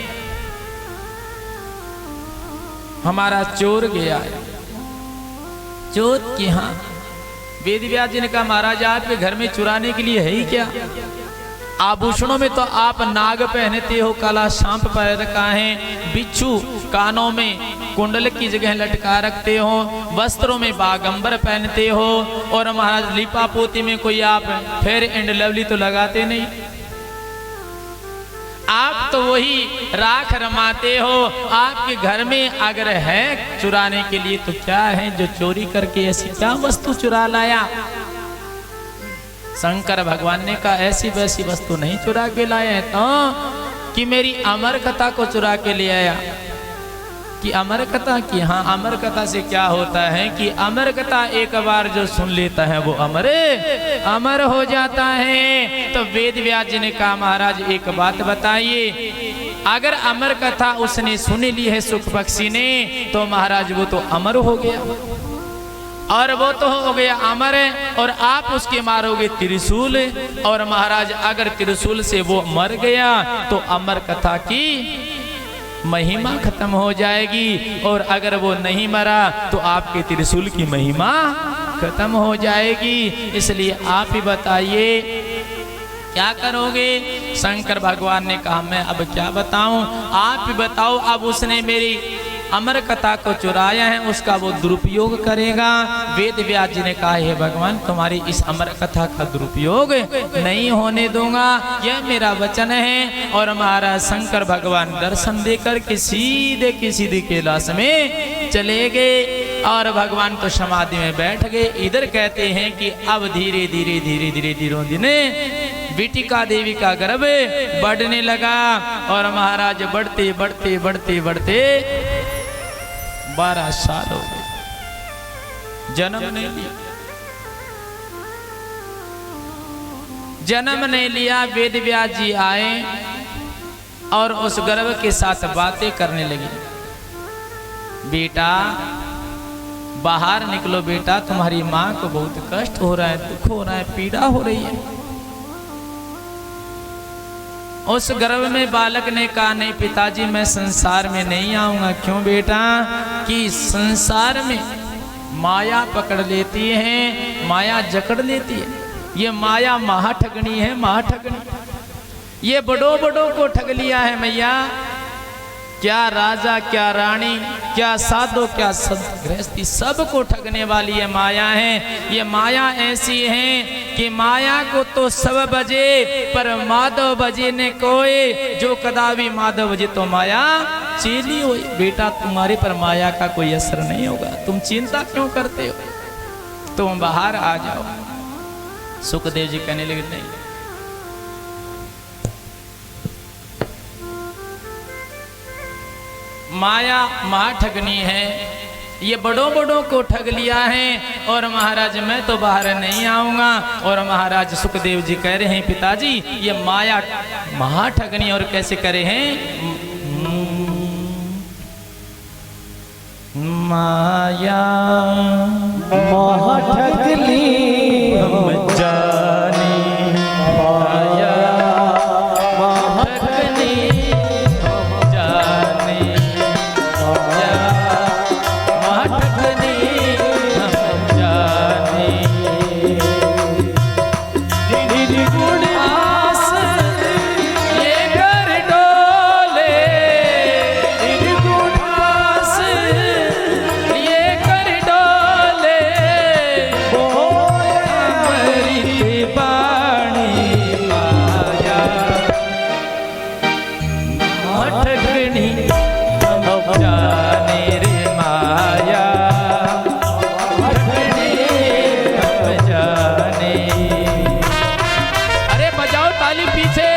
हमारा चोर गया है। चोर की हाँ। वेद व्यास जी ने कहा महाराज आपके घर में चुराने के लिए है ही क्या? आभूषणों में तो आप नाग पहनते हो, काला सांप पैर रखा है, बिच्छू कानों में कुंडल की जगह लटका रखते हो, वस्त्रों में बागंबर पहनते हो और महाराज लिपा पोती में कोई आप फेयर एंड लवली तो लगाते नहीं। आप तो वही राख रमाते हो। आपके घर में अगर है चुराने के लिए तो क्या है जो चोरी करके ऐसी क्या वस्तु चुरा लाया? शंकर भगवान ने कहा ऐसी वैसी वस्तु नहीं चुरा के लाए हैं तो कि मेरी अमर कथा को चुरा के ले आया। कि अमर कथा की हाँ, अमर कथा से क्या होता है कि अमर कथा एक बार जो सुन लेता है वो अमर हो जाता है। तो वेद व्यास जी ने कहा महाराज एक बात बताइए, अगर अमर कथा उसने सुन ली है सुख पक्षी ने तो महाराज वो तो अमर हो गया, और वो तो हो गया अमर, और आप उसके मारोगे त्रिशूल। और महाराज अगर त्रिशूल से वो मर गया तो अमर कथा की महिमा खत्म हो जाएगी, और अगर वो नहीं मरा तो आपके त्रिशूल की महिमा खत्म हो जाएगी। इसलिए आप ही बताइए क्या करोगे? शंकर भगवान ने कहा मैं अब क्या बताऊं, आप ही बताओ। अब उसने मेरी अमर कथा को चुराया है, उसका वो दुरुपयोग करेगा। वेद व्यास जी ने कहा हे भगवान तुम्हारी इस अमर कथा का दुरुपयोग नहीं होने दूंगा, यह मेरा वचन है। और महाराज शंकर भगवान दर्शन देकर के सीधे कैलाश में चले गए और भगवान तो समाधि में बैठ गए। इधर कहते हैं कि अब धीरे धीरे दिन बीटिका देवी का गर्भ बढ़ने लगा और महाराज बढ़ते 12 साल हो गए, जन्म नहीं लिया। जन्म नहीं लिया, वेद व्यास जी आए और उस गर्भ के साथ बातें करने लगी। बेटा बाहर निकलो बेटा, तुम्हारी माँ को बहुत कष्ट हो रहा है, दुख हो रहा है, पीड़ा हो रही है। उस गर्भ में बालक ने कहा नहीं पिताजी मैं संसार में नहीं आऊंगा। क्यों बेटा? कि संसार में माया पकड़ लेती है, माया जकड़ लेती है। ये माया महाठगनी है, महाठगनी। ये बड़ों बड़ों को ठग लिया है मैया। क्या राजा, क्या रानी, क्या साधु, क्या संत गृहस्थी, सबको ठगने वाली ये माया है। ये माया ऐसी है कि माया को तो सब बजे पर माधव बजे ने कोई, जो कदावी माधव बजे तो माया चेली हो। बेटा तुम्हारे पर माया का कोई असर नहीं होगा, तुम चिंता क्यों करते हो, तुम बाहर आ जाओ। सुखदेव जी कहने लगे नहीं, माया महाठगनी है, ये बड़ों बड़ों को ठग लिया है और महाराज मैं तो बाहर नहीं आऊंगा। और महाराज सुखदेव जी कह रहे हैं पिताजी ये माया महाठगनी, और कैसे करे हैं? माया महाठगनी हम जाने, माया महाठगनी हम जाने, महाठगनी हम जाने। निर्गुण आस ये कर डोले, निर्गुण आस ये कर डोले, अमृत बाणी माया महाठगनी हम जाने रे माया महाठगनी हम जाने। अरे बजाओ ताली पीछे।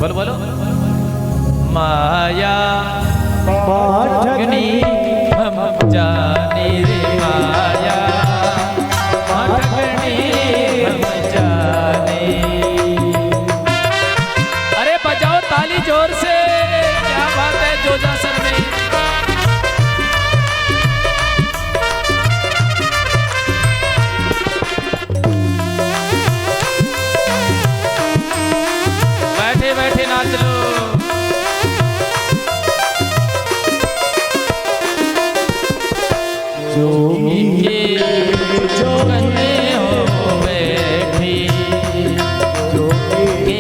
बोलो बोलो माया महाठगनी हम जाने रे माया महाठगनी हम जाने। अरे बजाओ ताली जोर से, क्या बात है जोजा सर में। बैठे बैठे नाच लो। जोगी के जोगने हो बैठी, जोगी के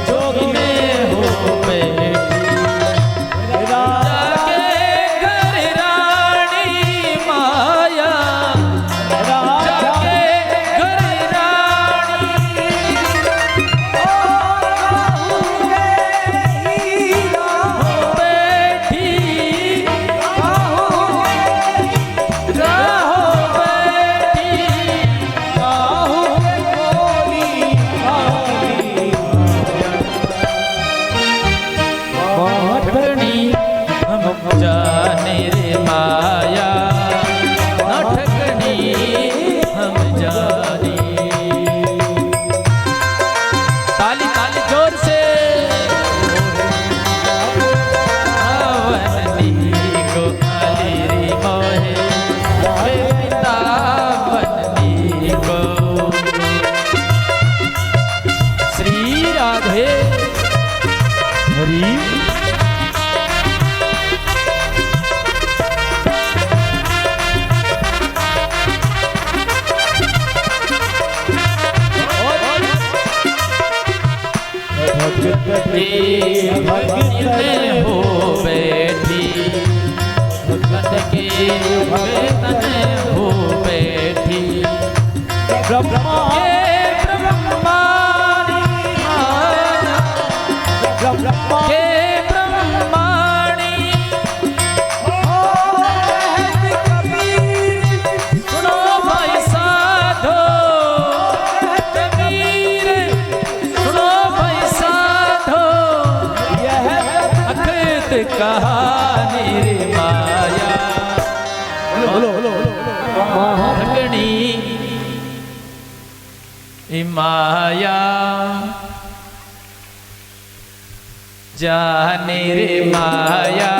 जोग में हो बैठी, राजा के घर रानी माया, राजा के घर रानी कहानी रे माया महाठगनी माया जाने रे माया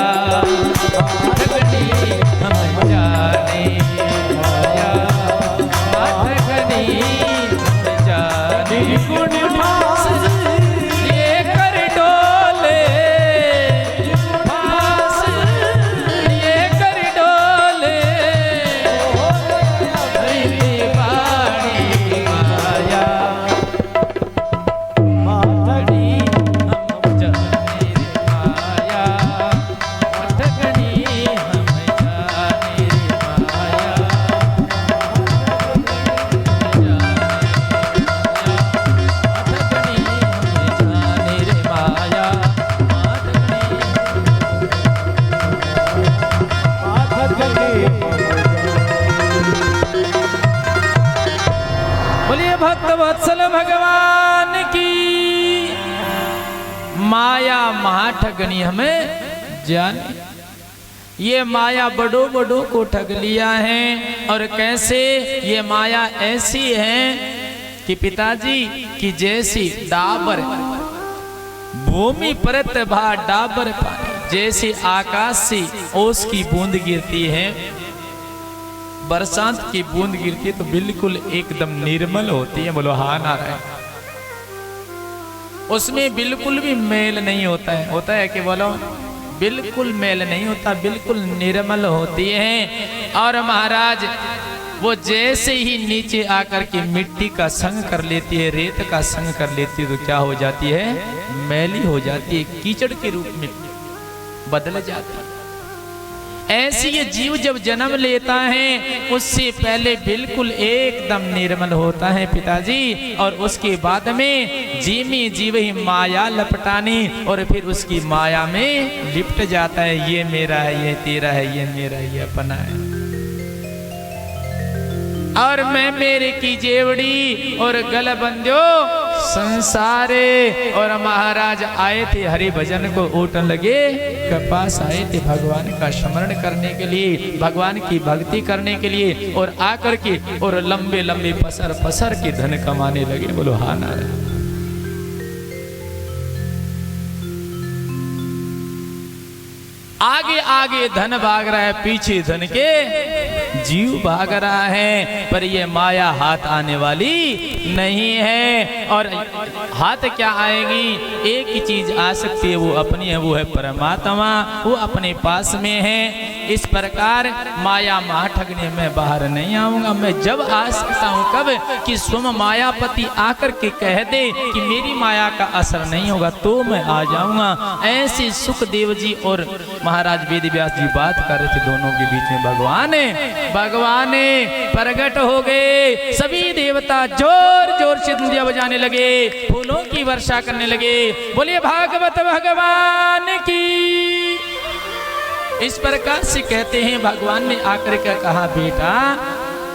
महाठगनी हम जाने माया महाठगनी जाने गुण भक्तवत्सल भगवान की माया महाठगनी हमें जाने। ये माया बड़ों बड़ों को ठग लिया है। और कैसे? ये माया ऐसी है कि पिताजी की जैसी डाबर भूमि परत भा डाबर पानी, जैसे आकाश से ओस की बूंद गिरती है, बरसात की बूंद गिरती है तो बिल्कुल एकदम निर्मल होती है। बोलो हाँ नारायण। उसमें बिल्कुल भी मेल नहीं होता है। होता है कि बोलो? बिल्कुल मेल नहीं होता, बिल्कुल निर्मल होती है। और महाराज वो जैसे ही नीचे आकर के मिट्टी का संग कर लेती है, रेत का संग कर लेती है, तो क्या हो जाती है? मैली हो जाती है, कीचड़ के रूप में बदल जाती है। ऐसी ये जीव जब जन्म लेता है उससे पहले बिल्कुल एकदम निर्मल होता है पिताजी, और उसके बाद में जीवी जीव ही माया लपटानी और फिर उसकी माया में लिपट जाता है। ये मेरा है, ये तेरा है, ये मेरा, ये अपना है, और मैं मेरे की जेवड़ी और गल बंध्यो संसारे। और महाराज आए थे हरि भजन को ऊटन लगे, कपास आए थे भगवान का स्मरण करने के लिए, भगवान की भक्ति करने के लिए, और आकर के और लंबे लंबे पसर पसर के धन कमाने लगे। बोलो हाँ नारायण। आगे आगे धन भाग रहा है, पीछे धन के जीव भाग रहा है, पर ये माया हाथ आने वाली नहीं है। और हाथ क्या आएगी? एक ही चीज आ सकती है, वो अपनी है, वो है परमात्मा, वो अपने पास में है। इस प्रकार माया महाठगने में बाहर नहीं आऊंगा। मैं जब आ सकता हूँ कब? कि स्वयं मायापति आकर के कह दे कि मेरी माया का असर नहीं होगा तो मैं आ जाऊंगा। ऐसे सुखदेव जी और महाराज वेद व्यास जी बात कर रहे थे, दोनों के बीच में भगवान प्रकट हो गए। सभी देवता जोर जोर से दुनिया बजाने लगे, फूलों की वर्षा करने लगे। बोलिए भागवत भगवान की। इस प्रकार से कहते हैं भगवान ने आकर के कहा, बेटा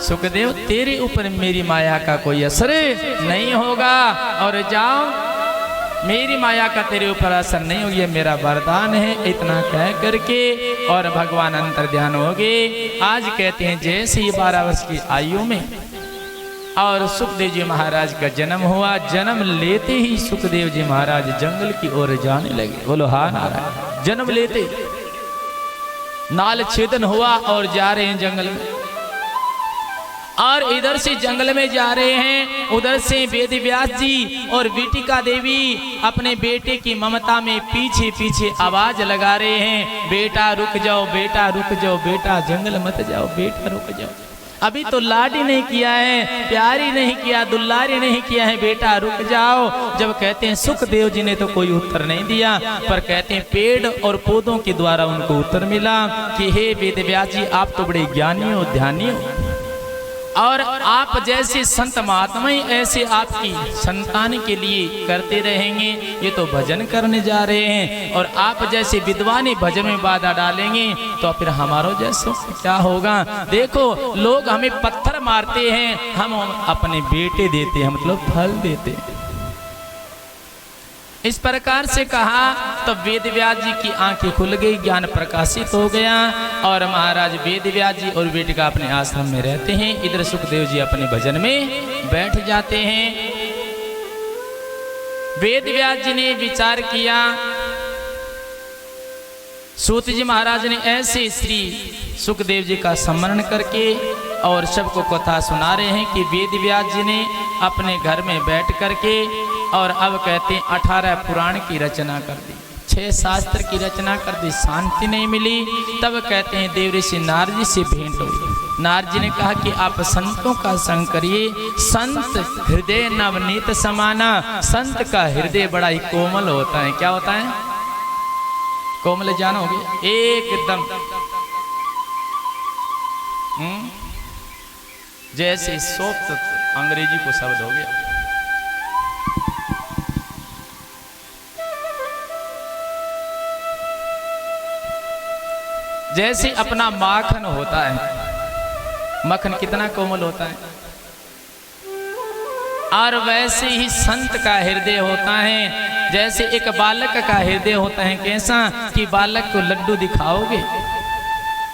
सुखदेव तेरे ऊपर मेरी माया का कोई असर नहीं होगा, और जाओ मेरी माया का तेरे ऊपर असर नहीं होगी, ये मेरा वरदान है। इतना कह करके और भगवान अंतर ध्यान हो गए। आज कहते हैं जैसे ही 12 वर्ष की आयु में और सुखदेव जी महाराज का जन्म हुआ, जन्म लेते ही सुखदेव जी महाराज जंगल की ओर जाने लगे। बोलो हाँ नारायण। जन्म लेते नाल छेदन हुआ और जा रहे हैं जंगल में, और इधर से जंगल में जा रहे हैं, उधर से वेद व्यास जी और बीटिका देवी अपने बेटे की ममता में पीछे पीछे आवाज लगा रहे हैं, बेटा रुक जाओ, बेटा रुक जाओ, बेटा जंगल मत जाओ, बेटा रुक जाओ। अभी तो लाडी नहीं किया है, प्यारी नहीं किया, दुल्लारी नहीं किया है, बेटा रुक जाओ। जब कहते हैं सुखदेव जी ने तो कोई उत्तर नहीं दिया, पर कहते हैं पेड़ और पौधों के द्वारा उनको उत्तर मिला कि हे वेद व्यास जी आप तो बड़े ज्ञानी हो, ध्यानी हो, और आप जैसे संत महात्मा ही ऐसे आपकी संतान के लिए करते रहेंगे। ये तो भजन करने जा रहे हैं और आप जैसे विद्वान भजन में बाधा डालेंगे तो फिर हमारो जैसे क्या होगा। देखो लोग हमें पत्थर मारते हैं, हम अपने बेटे देते हैं, मतलब फल देते हैं। इस प्रकार से कहा तो वेद व्यास जी की आंखें खुल गई, ज्ञान प्रकाशित हो गया और महाराज वेद व्यास जी और बेटिका अपने आश्रम में रहते हैं। इधर सुखदेव जी अपने भजन में बैठ जाते हैं। वेद व्यास जी ने विचार किया, सूत जी महाराज ने ऐसे श्री सुखदेव जी का स्मरण करके और सबको कथा सुना रहे हैं कि वेद व्यास जी ने अपने घर में बैठ करके और अब कहते हैं 18 पुराण की रचना कर दी, 6 शास्त्र की रचना कर दी, शांति नहीं मिली। तब कहते हैं देव ऋषि नारद जी से भेंट हुई। नारद जी ने कहा कि आप संतों का संग करिए, संत हृदय नवनीत समाना। संत का हृदय बड़ा ही कोमल होता है। क्या होता है? कोमल जानोगे एकदम जैसे सॉफ्ट, अंग्रेजी को शब्द हो गया। जैसे अपना माखन होता है, मक्खन कितना कोमल होता है, और वैसे ही संत का हृदय होता है। जैसे एक बालक का हृदय होता है, कैसा कि बालक को लड्डू दिखाओगे,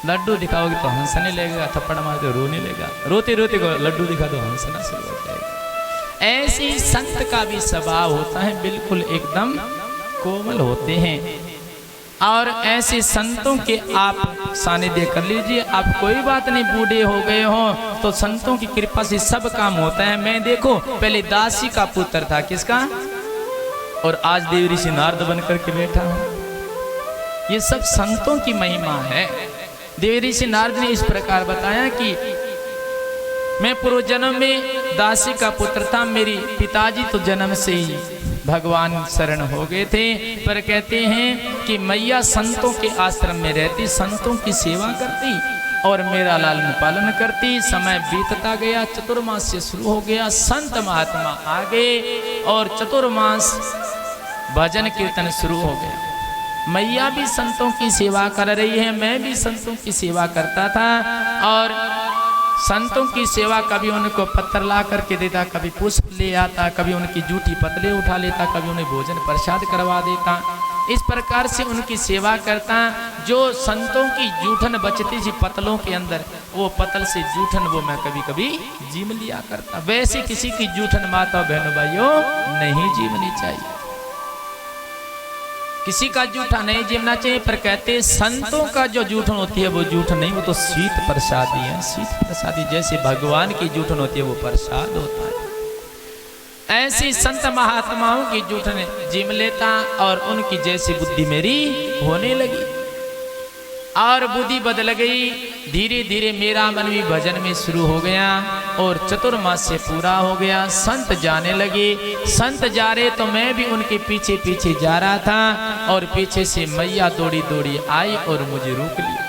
लड्डू दिखाओगे तो हंसने लगेगा, थप्पड़ मार के रोने लगेगा, रोते रोते को लड्डू दिखा दो हंसना शुरू हो जाएगा। ऐसे ही संत का भी स्वभाव होता है, बिल्कुल एकदम कोमल होते हैं। और ऐसे संतों के आप सानिध्य कर लीजिए। आप कोई बात नहीं, बूढ़े हो गए हो तो संतों की कृपा से सब काम होता है। मैं देखो पहले दासी का पुत्र था, किसका, और आज देव ऋषि नारद बन करके बैठा हूं। ये सब संतों की महिमा है। देव ऋषि नारद ने इस प्रकार बताया कि मैं पूर्व जन्म में दासी का पुत्र था, मेरी पिताजी तो जन्म से ही भगवान शरण हो गए थे, पर कहते हैं कि मैया संतों के आश्रम में रहती, संतों की सेवा करती और मेरा लालन पालन करती। समय बीतता गया, चतुर्मास से शुरू हो गया, संत महात्मा आ गए और चतुर्मास भजन कीर्तन शुरू हो गया। मैया भी संतों की सेवा कर रही है, मैं भी संतों की सेवा करता था और संतों की सेवा, कभी उनको पत्थर ला करके देता, कभी पुष्प ले आता, कभी उनकी जूठी पतले उठा लेता, कभी उन्हें भोजन प्रसाद करवा देता। इस प्रकार से उनकी सेवा करता। जो संतों की जूठन बचती थी पतलों के अंदर, वो पतल से जूठन वो मैं कभी कभी जीम लिया करता। वैसे किसी की जूठन माता बहनों भाइयों नहीं जीवनी चाहिए, किसी का जूठा नहीं जीवना चाहिए। पर कहते संतों का जो जूठन होती है वो जूठन नहीं, वो तो शीत प्रसादी है। शीत प्रसादी जैसे भगवान की जूठन होती है वो प्रसाद होता है। ऐसी संत महात्माओं की जूठन जीम लेता और उनकी जैसी बुद्धि मेरी होने लगी और बुद्धि बदल गई। धीरे धीरे मेरा मन भी भजन में शुरू हो गया और चतुर्मास से पूरा हो गया। संत जाने लगे, संत जा रहे तो मैं भी उनके पीछे पीछे जा रहा था और पीछे से मैया दौड़ी दौड़ी आई और मुझे रोक लिया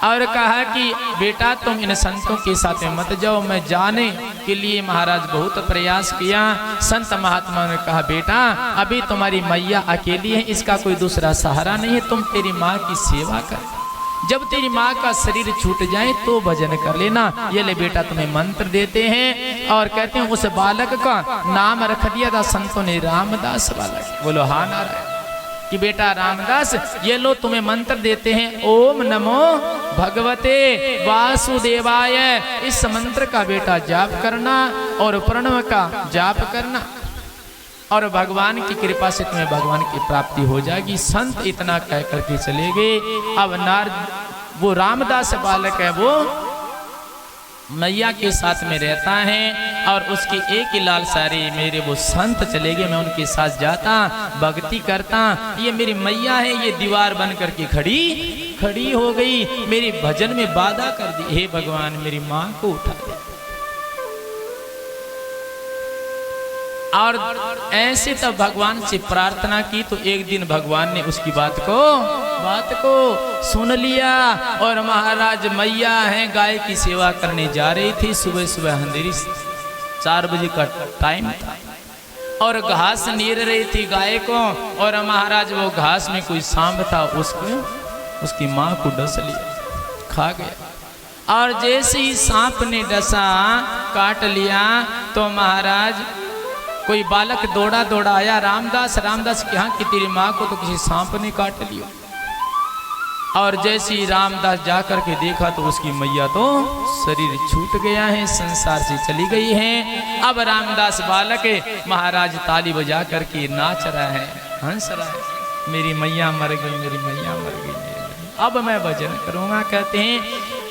और कहा कि बेटा तुम इन संतों के साथ में मत जाओ। मैं जाने के लिए महाराज बहुत प्रयास किया। संत महात्मा ने कहा बेटा अभी तुम्हारी मैया अकेली है, इसका कोई दूसरा सहारा नहीं है, तुम तेरी माँ की सेवा कर, जब तेरी माँ का शरीर छूट जाए तो भजन कर लेना। ये ले बेटा तुम्हें मंत्र देते हैं और कहते हैं उस बालक का नाम रख दिया था संतों ने रामदास बालक। बोलो हाँ नारायण कि बेटा रामदास ये लो तुम्हें मंत्र देते हैं, ओम नमो भगवते वासुदेवाय। इस मंत्र का बेटा जाप करना और प्रणव का जाप करना और भगवान की कृपा से तुम्हें भगवान की प्राप्ति हो जाएगी। संत इतना कह करके चले गए। अब नारद वो रामदास बालक है, वो मैया के साथ में रहता है और उसकी एक ही लाल सारी मेरे वो संत चले गए, मैं उनके साथ जाता भक्ति करता। ये मेरी मैया है, ये दीवार बन करके खड़ी हो गई, मेरी भजन में बाधा कर दी। हे भगवान मेरी माँ को उठा दे। और ऐसे तब भगवान से प्रार्थना की तो एक दिन भगवान ने उसकी बात को सुन लिया। और महाराज मैया हैं गाय की सेवा करने जा रही थी। सुबह सुबह अंधेरी 4 बजे का टाइम था और घास नीर रही थी गाय को। और महाराज वो घास में कोई सांप था, उसकी माँ को डस लिया, खा गया। और जैसे ही सांप ने डसा, काट लिया, तो महाराज कोई बालक दौड़ा आया, रामदास के यहाँ की तेरी माँ को तो किसी सांप ने काट लिया। और जैसे ही रामदास जाकर के देखा तो उसकी मैया तो शरीर छूट गया है, संसार से चली गई है। अब रामदास बालक महाराज ताली बजा करके नाच रहा है, हंस रहा है, मेरी मैया मर गई, मेरी मैया मर गई, मेरी मैया। अब मैं भजन करूंगा। कहते हैं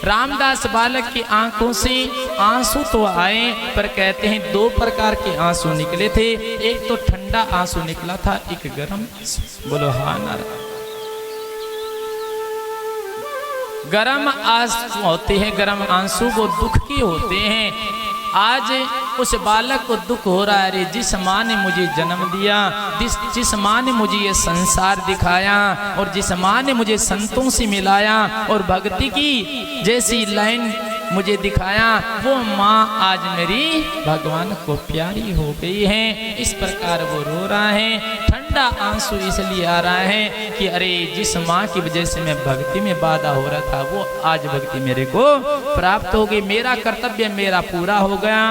रामदास बालक की आंखों से आंसू तो आए, पर कहते हैं 2 प्रकार के आंसू निकले थे। एक तो ठंडा आंसू निकला था, एक गर्म। बोलो हाँ नारायण। गरम आंसू होते हैं, गरम आंसू वो दुख के होते हैं। आज उस बालक को दुख हो रहा है, अरे जिस माँ ने मुझे जन्म दिया, जिस माँ ने मुझे ये संसार दिखाया, और जिस माँ ने मुझे संतों से मिलाया और भक्ति की जैसी लाइन मुझे दिखाया, वो माँ आज मेरी भगवान को प्यारी हो गई है। इस प्रकार वो रो रहा है। ठंडा आंसू इसलिए आ रहा है कि अरे जिस माँ की वजह से मैं भक्ति में बाधा हो रहा था, वो आज भक्ति मेरे को प्राप्त हो गई। मेरा कर्तव्य मेरा पूरा हो गया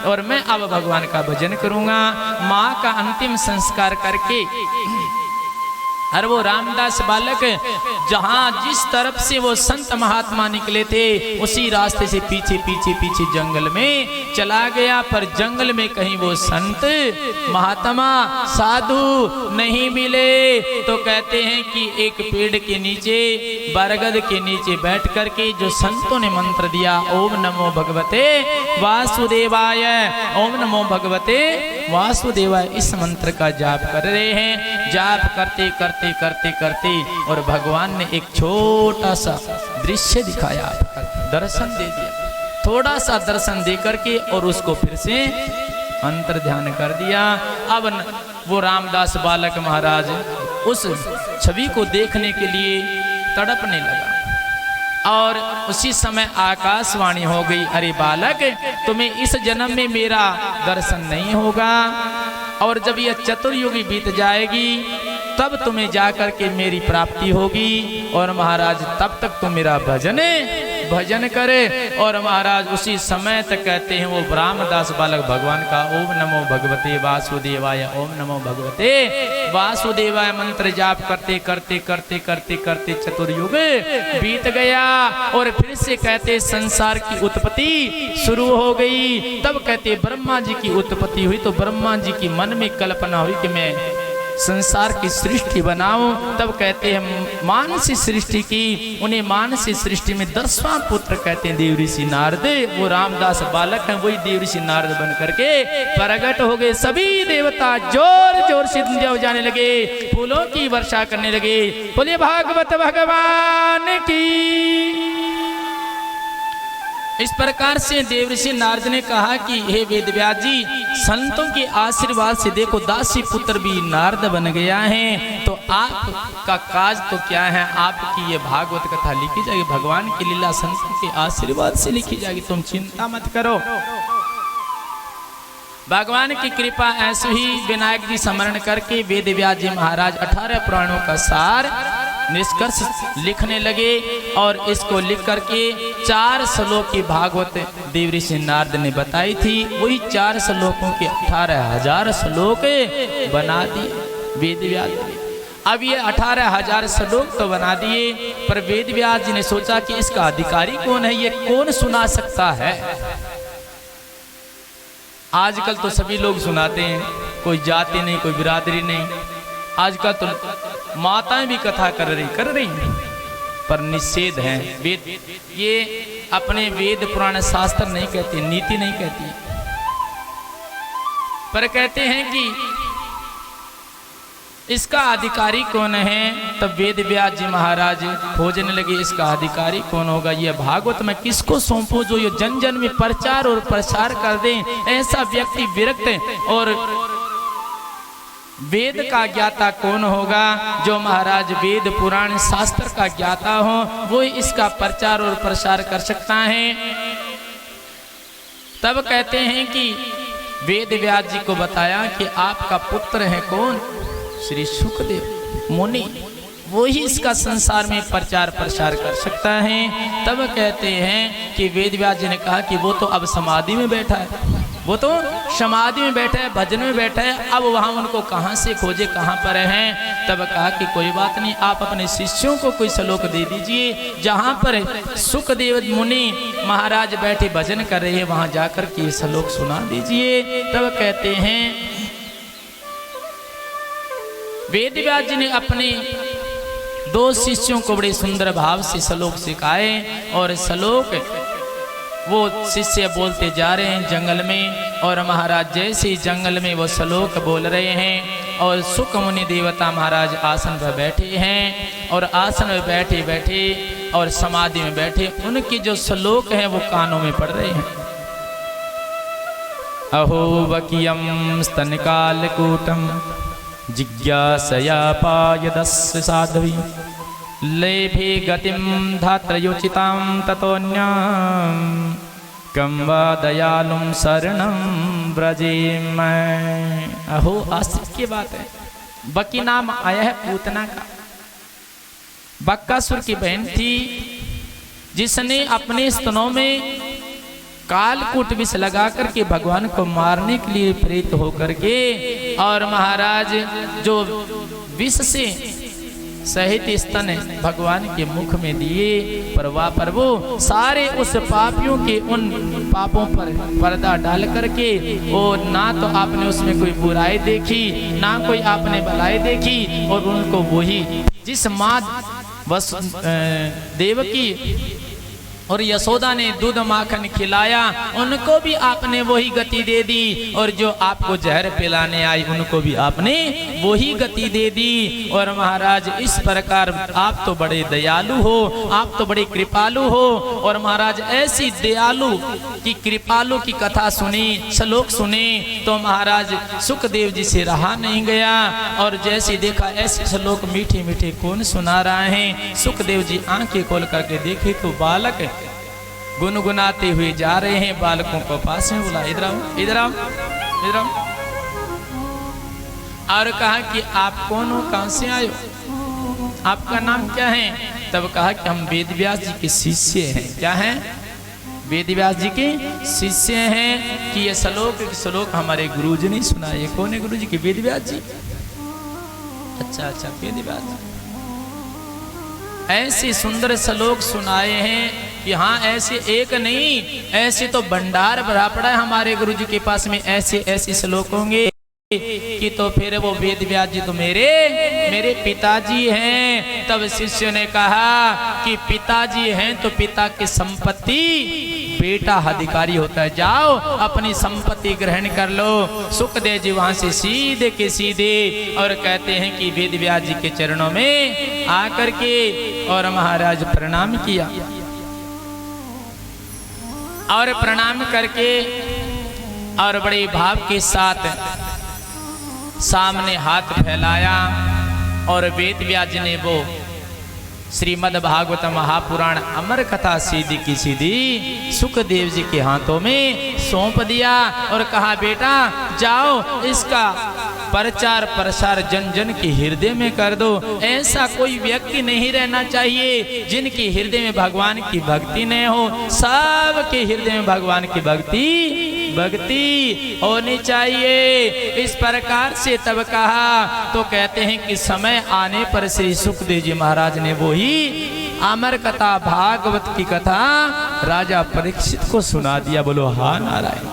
और मैं अब भगवान का भजन करूंगा। माँ का अंतिम संस्कार करके और वो रामदास बालक जहां जिस तरफ से वो संत महात्मा निकले थे, उसी रास्ते से पीछे जंगल में चला गया। पर जंगल में कहीं वो संत महात्मा साधु नहीं मिले। तो कहते हैं कि एक पेड़ के नीचे, बरगद के नीचे बैठ करके जो संतों ने मंत्र दिया, ओम नमो भगवते वासुदेवाय, ओम नमो भगवते वासुदेवाय, इस मंत्र का जाप कर रहे हैं। जाप करते करते और भगवान ने एक छोटा सा दृश्य दिखाया, दर्शन दे दिया। थोड़ा सा दर्शन दे करके और उसको फिर से अंतर ध्यान कर दिया। अब वो रामदास बालक महाराज उस छवि को देखने के लिए तड़पने लगा। और उसी समय आकाशवाणी हो गई, अरे बालक, तुम्हें इस जन्म में मेरा दर्शन नहीं होगा, और जब यह चतुर्युगी बीत जाएगी तब तुम्हें जाकर के मेरी प्राप्ति होगी। और महाराज तब तक तो मेरा भजन करे। और महाराज उसी समय तक कहते हैं वो रामदास बालक भगवान का ओम नमो भगवते वासुदेवाय, ओम नमो भगवते वासुदेवाय मंत्र जाप करते चतुर्युग बीत गया। और फिर से कहते संसार की उत्पत्ति शुरू हो गई। तब कहते ब्रह्मा जी की उत्पत्ति हुई। तो ब्रह्मा जी की मन में कल्पना हुई कि मैं संसार की सृष्टि बनाऊं। तब कहते हैं मानसी सृष्टि की। उन्हें मानसी सृष्टि में 10वां पुत्र कहते हैं देव ऋषि नारद। वो रामदास बालक हैं, वही देव ऋषि नारद बन करके प्रकट हो गए। सभी देवता जोर जोर से जाने लगे, फूलों की वर्षा करने लगे। बोलिए भागवत भगवान की। इस प्रकार से देवऋषि नारद ने कहा कि हे वेदव्यास जी, संतों के आशीर्वाद से देखो दासी पुत्र भी नारद बन गया है। तो आपका काज तो क्या है, आपकी ये भागवत कथा लिखी जाएगी, भगवान की लीला संतों के आशीर्वाद से लिखी जाएगी, तुम चिंता मत करो। भगवान की कृपा ऐसे ही विनायक जी स्मरण करके वेदव्यास जी महाराज 18 पुराणों का सार निष्कर्ष लिखने लगे। और इसको लिख करके 4 श्लोक की भागवत देवऋषि नारद ने बताई थी। वही 4 श्लोकों के 18,000 श्लोक बना दिए वेदव्यास जी। अब ये 18,000 श्लोक तो बना दिए, पर वेदव्यास जी ने सोचा कि इसका अधिकारी कौन है, ये कौन सुना सकता है। आजकल तो सभी लोग सुनाते हैं, कोई जाति नहीं, कोई बिरादरी नहीं। आजकल तो माताएं भी कथा कर रही पर निषेध है। वेद ये अपने वेद पुराण शास्त्र नहीं कहती, नीति नहीं कहती, पर कहते हैं कि इसका अधिकारी कौन है। तब वेदव्यास जी महाराज खोजने लगे इसका अधिकारी कौन होगा, यह भागवत मैं किसको सौंपूं जो ये जन जन में प्रचार और प्रसार कर दे। ऐसा व्यक्ति विरक्त और वेद का ज्ञाता कौन होगा? जो महाराज वेद पुराण शास्त्र का ज्ञाता हो वो इसका प्रचार और प्रसार कर सकता है। तब कहते हैं कि वेद व्यास जी को बताया कि आपका पुत्र है कौन? श्री सुखदेव मुनि, वो ही इसका संसार में प्रचार प्रसार कर सकता है। तब कहते हैं कि वेद व्यास जी ने कहा कि वो तो अब समाधि में बैठा है, वो तो समाधि में बैठा है, भजन में बैठा है, अब वहाँ उनको कहाँ से खोजे, कहाँ पर हैं? तब कहा कि कोई बात नहीं, आप अपने शिष्यों को कोई श्लोक दे दीजिए, जहाँ पर सुखदेव मुनि महाराज बैठे भजन कर रहे हैं वहाँ जाकर के ये श्लोक सुना दीजिए। तब कहते हैं वेद व्यास जी ने अपने 2 शिष्यों को बड़े सुंदर भाव से श्लोक सिखाए और श्लोक वो शिष्य बोलते जा रहे हैं जंगल में। और महाराज जैसे जंगल में वो श्लोक बोल रहे हैं और सुख मुनि देवता महाराज आसन पर बैठे हैं और आसन में बैठे बैठे और समाधि में बैठे उनके जो श्लोक हैं वो कानों में पड़ रहे हैं। अहो वकियम स्तनकालकूटम जिज्ञासया पायदस्य साध्वी लेभे गतिम धात्रयोचितां ततोन्यां कं वा दयालुं शरणं व्रजेम। अहो आश्चर्य की बात है, बकी नाम आया है पूतना का। बक्कासुर की बहन थी जिसने अपने स्तनों में कालकूट विष लगा करके भगवान को मारने के लिए प्रेरित होकर के और महाराज जो विष से सहित स्तन भगवान के मुख में दिए, पर वहाँ पर वो सारे उस पापियों के उन पापों पर पर्दा डाल करके वो ना तो आपने उसमें कोई बुराई देखी ना कोई आपने भलाई देखी और उनको वही जिस माँ देवकी और यशोदा ने दूध माखन खिलाया उनको भी आपने वही गति दे दी और जो आपको जहर पिलाने आई उनको भी आपने वही गति दे दी। और महाराज इस प्रकार आप तो बड़े दयालु हो, आप तो बड़े कृपालु हो। और महाराज ऐसी दयालु की कृपालु की कथा सुनी, श्लोक सुने तो महाराज सुखदेव जी से रहा नहीं गया और जैसे देखा ऐसे श्लोक मीठे मीठे कौन सुना रहा है। सुखदेव जी आंखें खोल करके देखे तो बालक गुनगुनाते हुए जा रहे हैं। बालकों को पास में बुला, इधर आओ इधर आओ इधर आओ, और कहा कि आप कौन हो, कहां से आए हो, आपका नाम क्या है? तब कहा कि हम वेद व्यास जी के शिष्य हैं। क्या हैं? वेद व्यास जी के शिष्य हैं कि ये श्लोक हमारे गुरुजी ने सुनाए। कौन है गुरुजी? के वेद व्यास जी। अच्छा अच्छा, वेद व्यास जी ऐसे सुंदर श्लोक सुनाए हैं कि हाँ ऐसे एक नहीं, ऐसे तो भंडार भरा पड़ा है हमारे गुरु जी के पास में। ऐसे ऐसे श्लोक होंगे कि तो फिर वो वेद व्यास जी तो मेरे पिताजी हैं। तब शिष्य ने कहा कि पिताजी हैं तो पिता की संपत्ति बेटा अधिकारी होता है, जाओ अपनी संपत्ति ग्रहण कर लो। सुखदेव जी वहां से सीधे के सीधे और कहते हैं कि वेद व्यास जी के चरणों में आकर के और महाराज प्रणाम किया और प्रणाम करके और बड़े भाव के साथ सामने हाथ फैलाया और वेद व्यास जी ने वो श्रीमद् भागवत महापुराण अमर कथा सीधी की सीधी सुखदेव जी के हाथों में सौंप दिया और कहा बेटा जाओ इसका प्रचार प्रसार जन जन के हृदय में कर दो। ऐसा कोई व्यक्ति नहीं रहना चाहिए जिनके हृदय में भगवान की भक्ति नहीं हो, सबके हृदय में भगवान की भक्ति होनी चाहिए। इस प्रकार से तब कहा तो कहते हैं कि समय आने पर श्री सुखदेव जी महाराज ने वो ही अमर कथा भागवत की कथा राजा परीक्षित को सुना दिया। बोलो हाँ नारायण।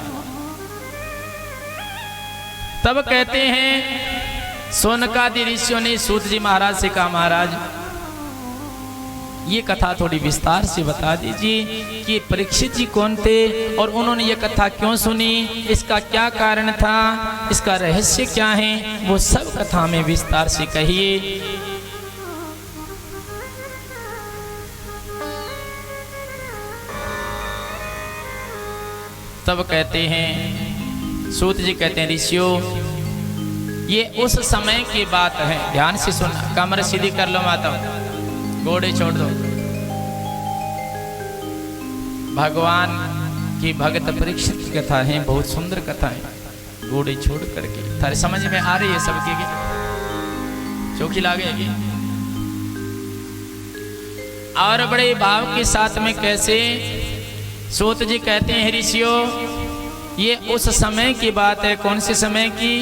तब कहते हैं सोनकादि ऋषियों ने सूत जी महाराज से कहा महाराज ये कथा थोड़ी विस्तार से बता दीजिए कि परीक्षित जी कौन थे और उन्होंने ये कथा क्यों सुनी, इसका क्या कारण था, इसका रहस्य क्या है, वो सब कथा में विस्तार से कहिए। तब कहते हैं सूत जी कहते हैं ऋषियों ये उस समय की बात है, ध्यान से सुनना। कमर सीधी कर लो माता, घोड़े छोड़ दो। भगवान की भगत परीक्षित की कथा है, बहुत सुंदर कथा है। घोड़े छोड़ करके थारे समझ में आ रही है सबके की चौकी लागेगी। और बड़े भाव के साथ में कैसे सूत जी कहते हैं, ऋषियों ये उस समय की बात है। कौन से समय की?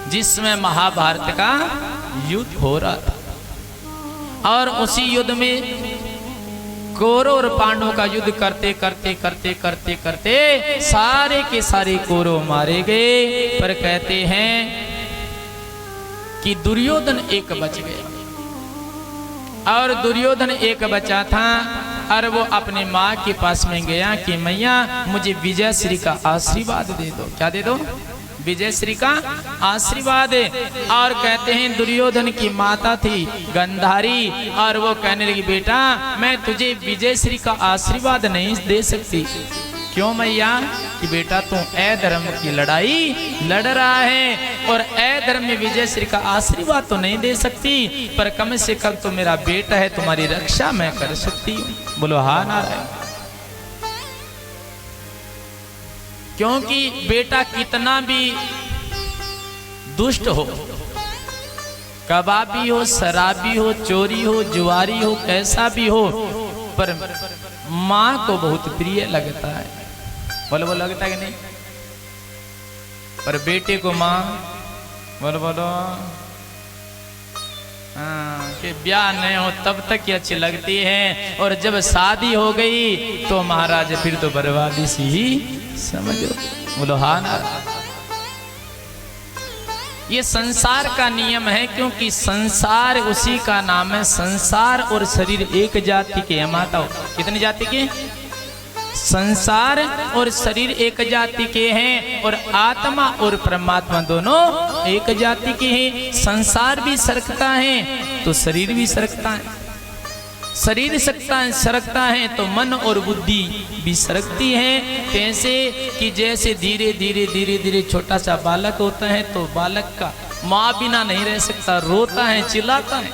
जिसमें महाभारत का युद्ध हो रहा था और उसी युद्ध में कौरव और पांडवों का युद्ध करते करते करते करते करते सारे के सारे कौरव मारे गए। पर कहते हैं कि दुर्योधन एक बच गया और दुर्योधन एक बचा था और वो अपने माँ के पास में गया कि मैया मुझे विजय श्री का आशीर्वाद दे दो। क्या दे दो? विजय श्री का आशीर्वाद। और कहते हैं दुर्योधन की माता थी गंधारी और वो कहने लगी बेटा मैं तुझे विजय श्री का आशीर्वाद नहीं दे सकती। क्यों मैया? कि बेटा तू अधर्म की लड़ाई लड़ रहा है और अधर्म में विजय श्री का आशीर्वाद तो नहीं दे सकती, पर कम से कम तो मेरा बेटा है, तुम्हारी रक्षा मैं कर सकती हूँ। बोलो हाँ नारायण। क्योंकि बेटा कितना भी दुष्ट हो, कबाबी हो, शराबी हो, चोरी हो, जुआरी हो, कैसा भी हो, पर माँ को बहुत प्रिय लगता है। बोलो बोलो लगता है कि नहीं? पर बेटे को माँ बोलो बोलो कि ब्याह नहीं हो तब तक ही अच्छी लगती है और जब शादी हो गई तो महाराज फिर तो बर्बादी सी ही समझो। बोलो हाँ ना। ये संसार का नियम है, क्योंकि संसार उसी का नाम है। संसार और शरीर एक जाति के हैं माताओं। कितनी जाति के? संसार और शरीर एक जाति के हैं और आत्मा और परमात्मा दोनों एक जाति के हैं। संसार भी सरकता है तो शरीर भी सरकता है, शरीर सरकता है तो मन और बुद्धि भी सरकती है। कैसे? कि जैसे धीरे धीरे धीरे धीरे छोटा सा बालक होता है तो बालक का माँ बिना नहीं रह सकता, रोता है, चिल्लाता है।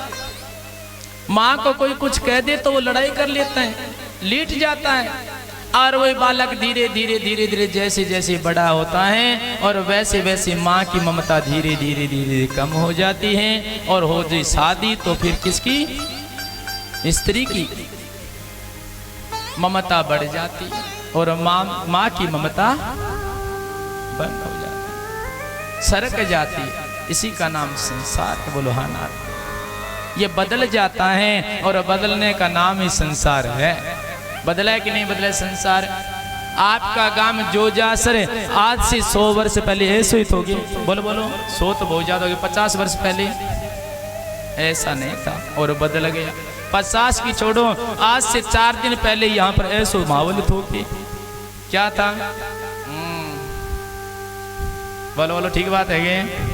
माँ को कोई कुछ कह दे तो वो लड़ाई कर लेता है, लेट जाता है। और वही बालक धीरे धीरे धीरे धीरे जैसे जैसे बड़ा होता है और वैसे वैसे माँ की ममता धीरे धीरे धीरे कम हो जाती है और हो जाए शादी तो फिर किसकी? स्त्री की ममता बढ़ जाती है और माँ की ममता बंद हो जाती, सरक जाती है। इसी का नाम संसार है। बोलो हाँ नाथ। ये बदल जाता है और बदलने का नाम ही संसार है। बदला है कि नहीं बदला संसार? आपका गांव जोजासर आज से 100 वर्ष पहले ऐसे ही हो गए। बोलो बोलो 100 तो बहुत ज्यादा हो गया। 50 वर्ष पहले ऐसा नहीं था और बदल गया। 50 की छोड़ो, आज से 4 दिन पहले यहाँ पर ऐसा माहौल हो गया। क्या था? बोलो बोलो ठीक बात है।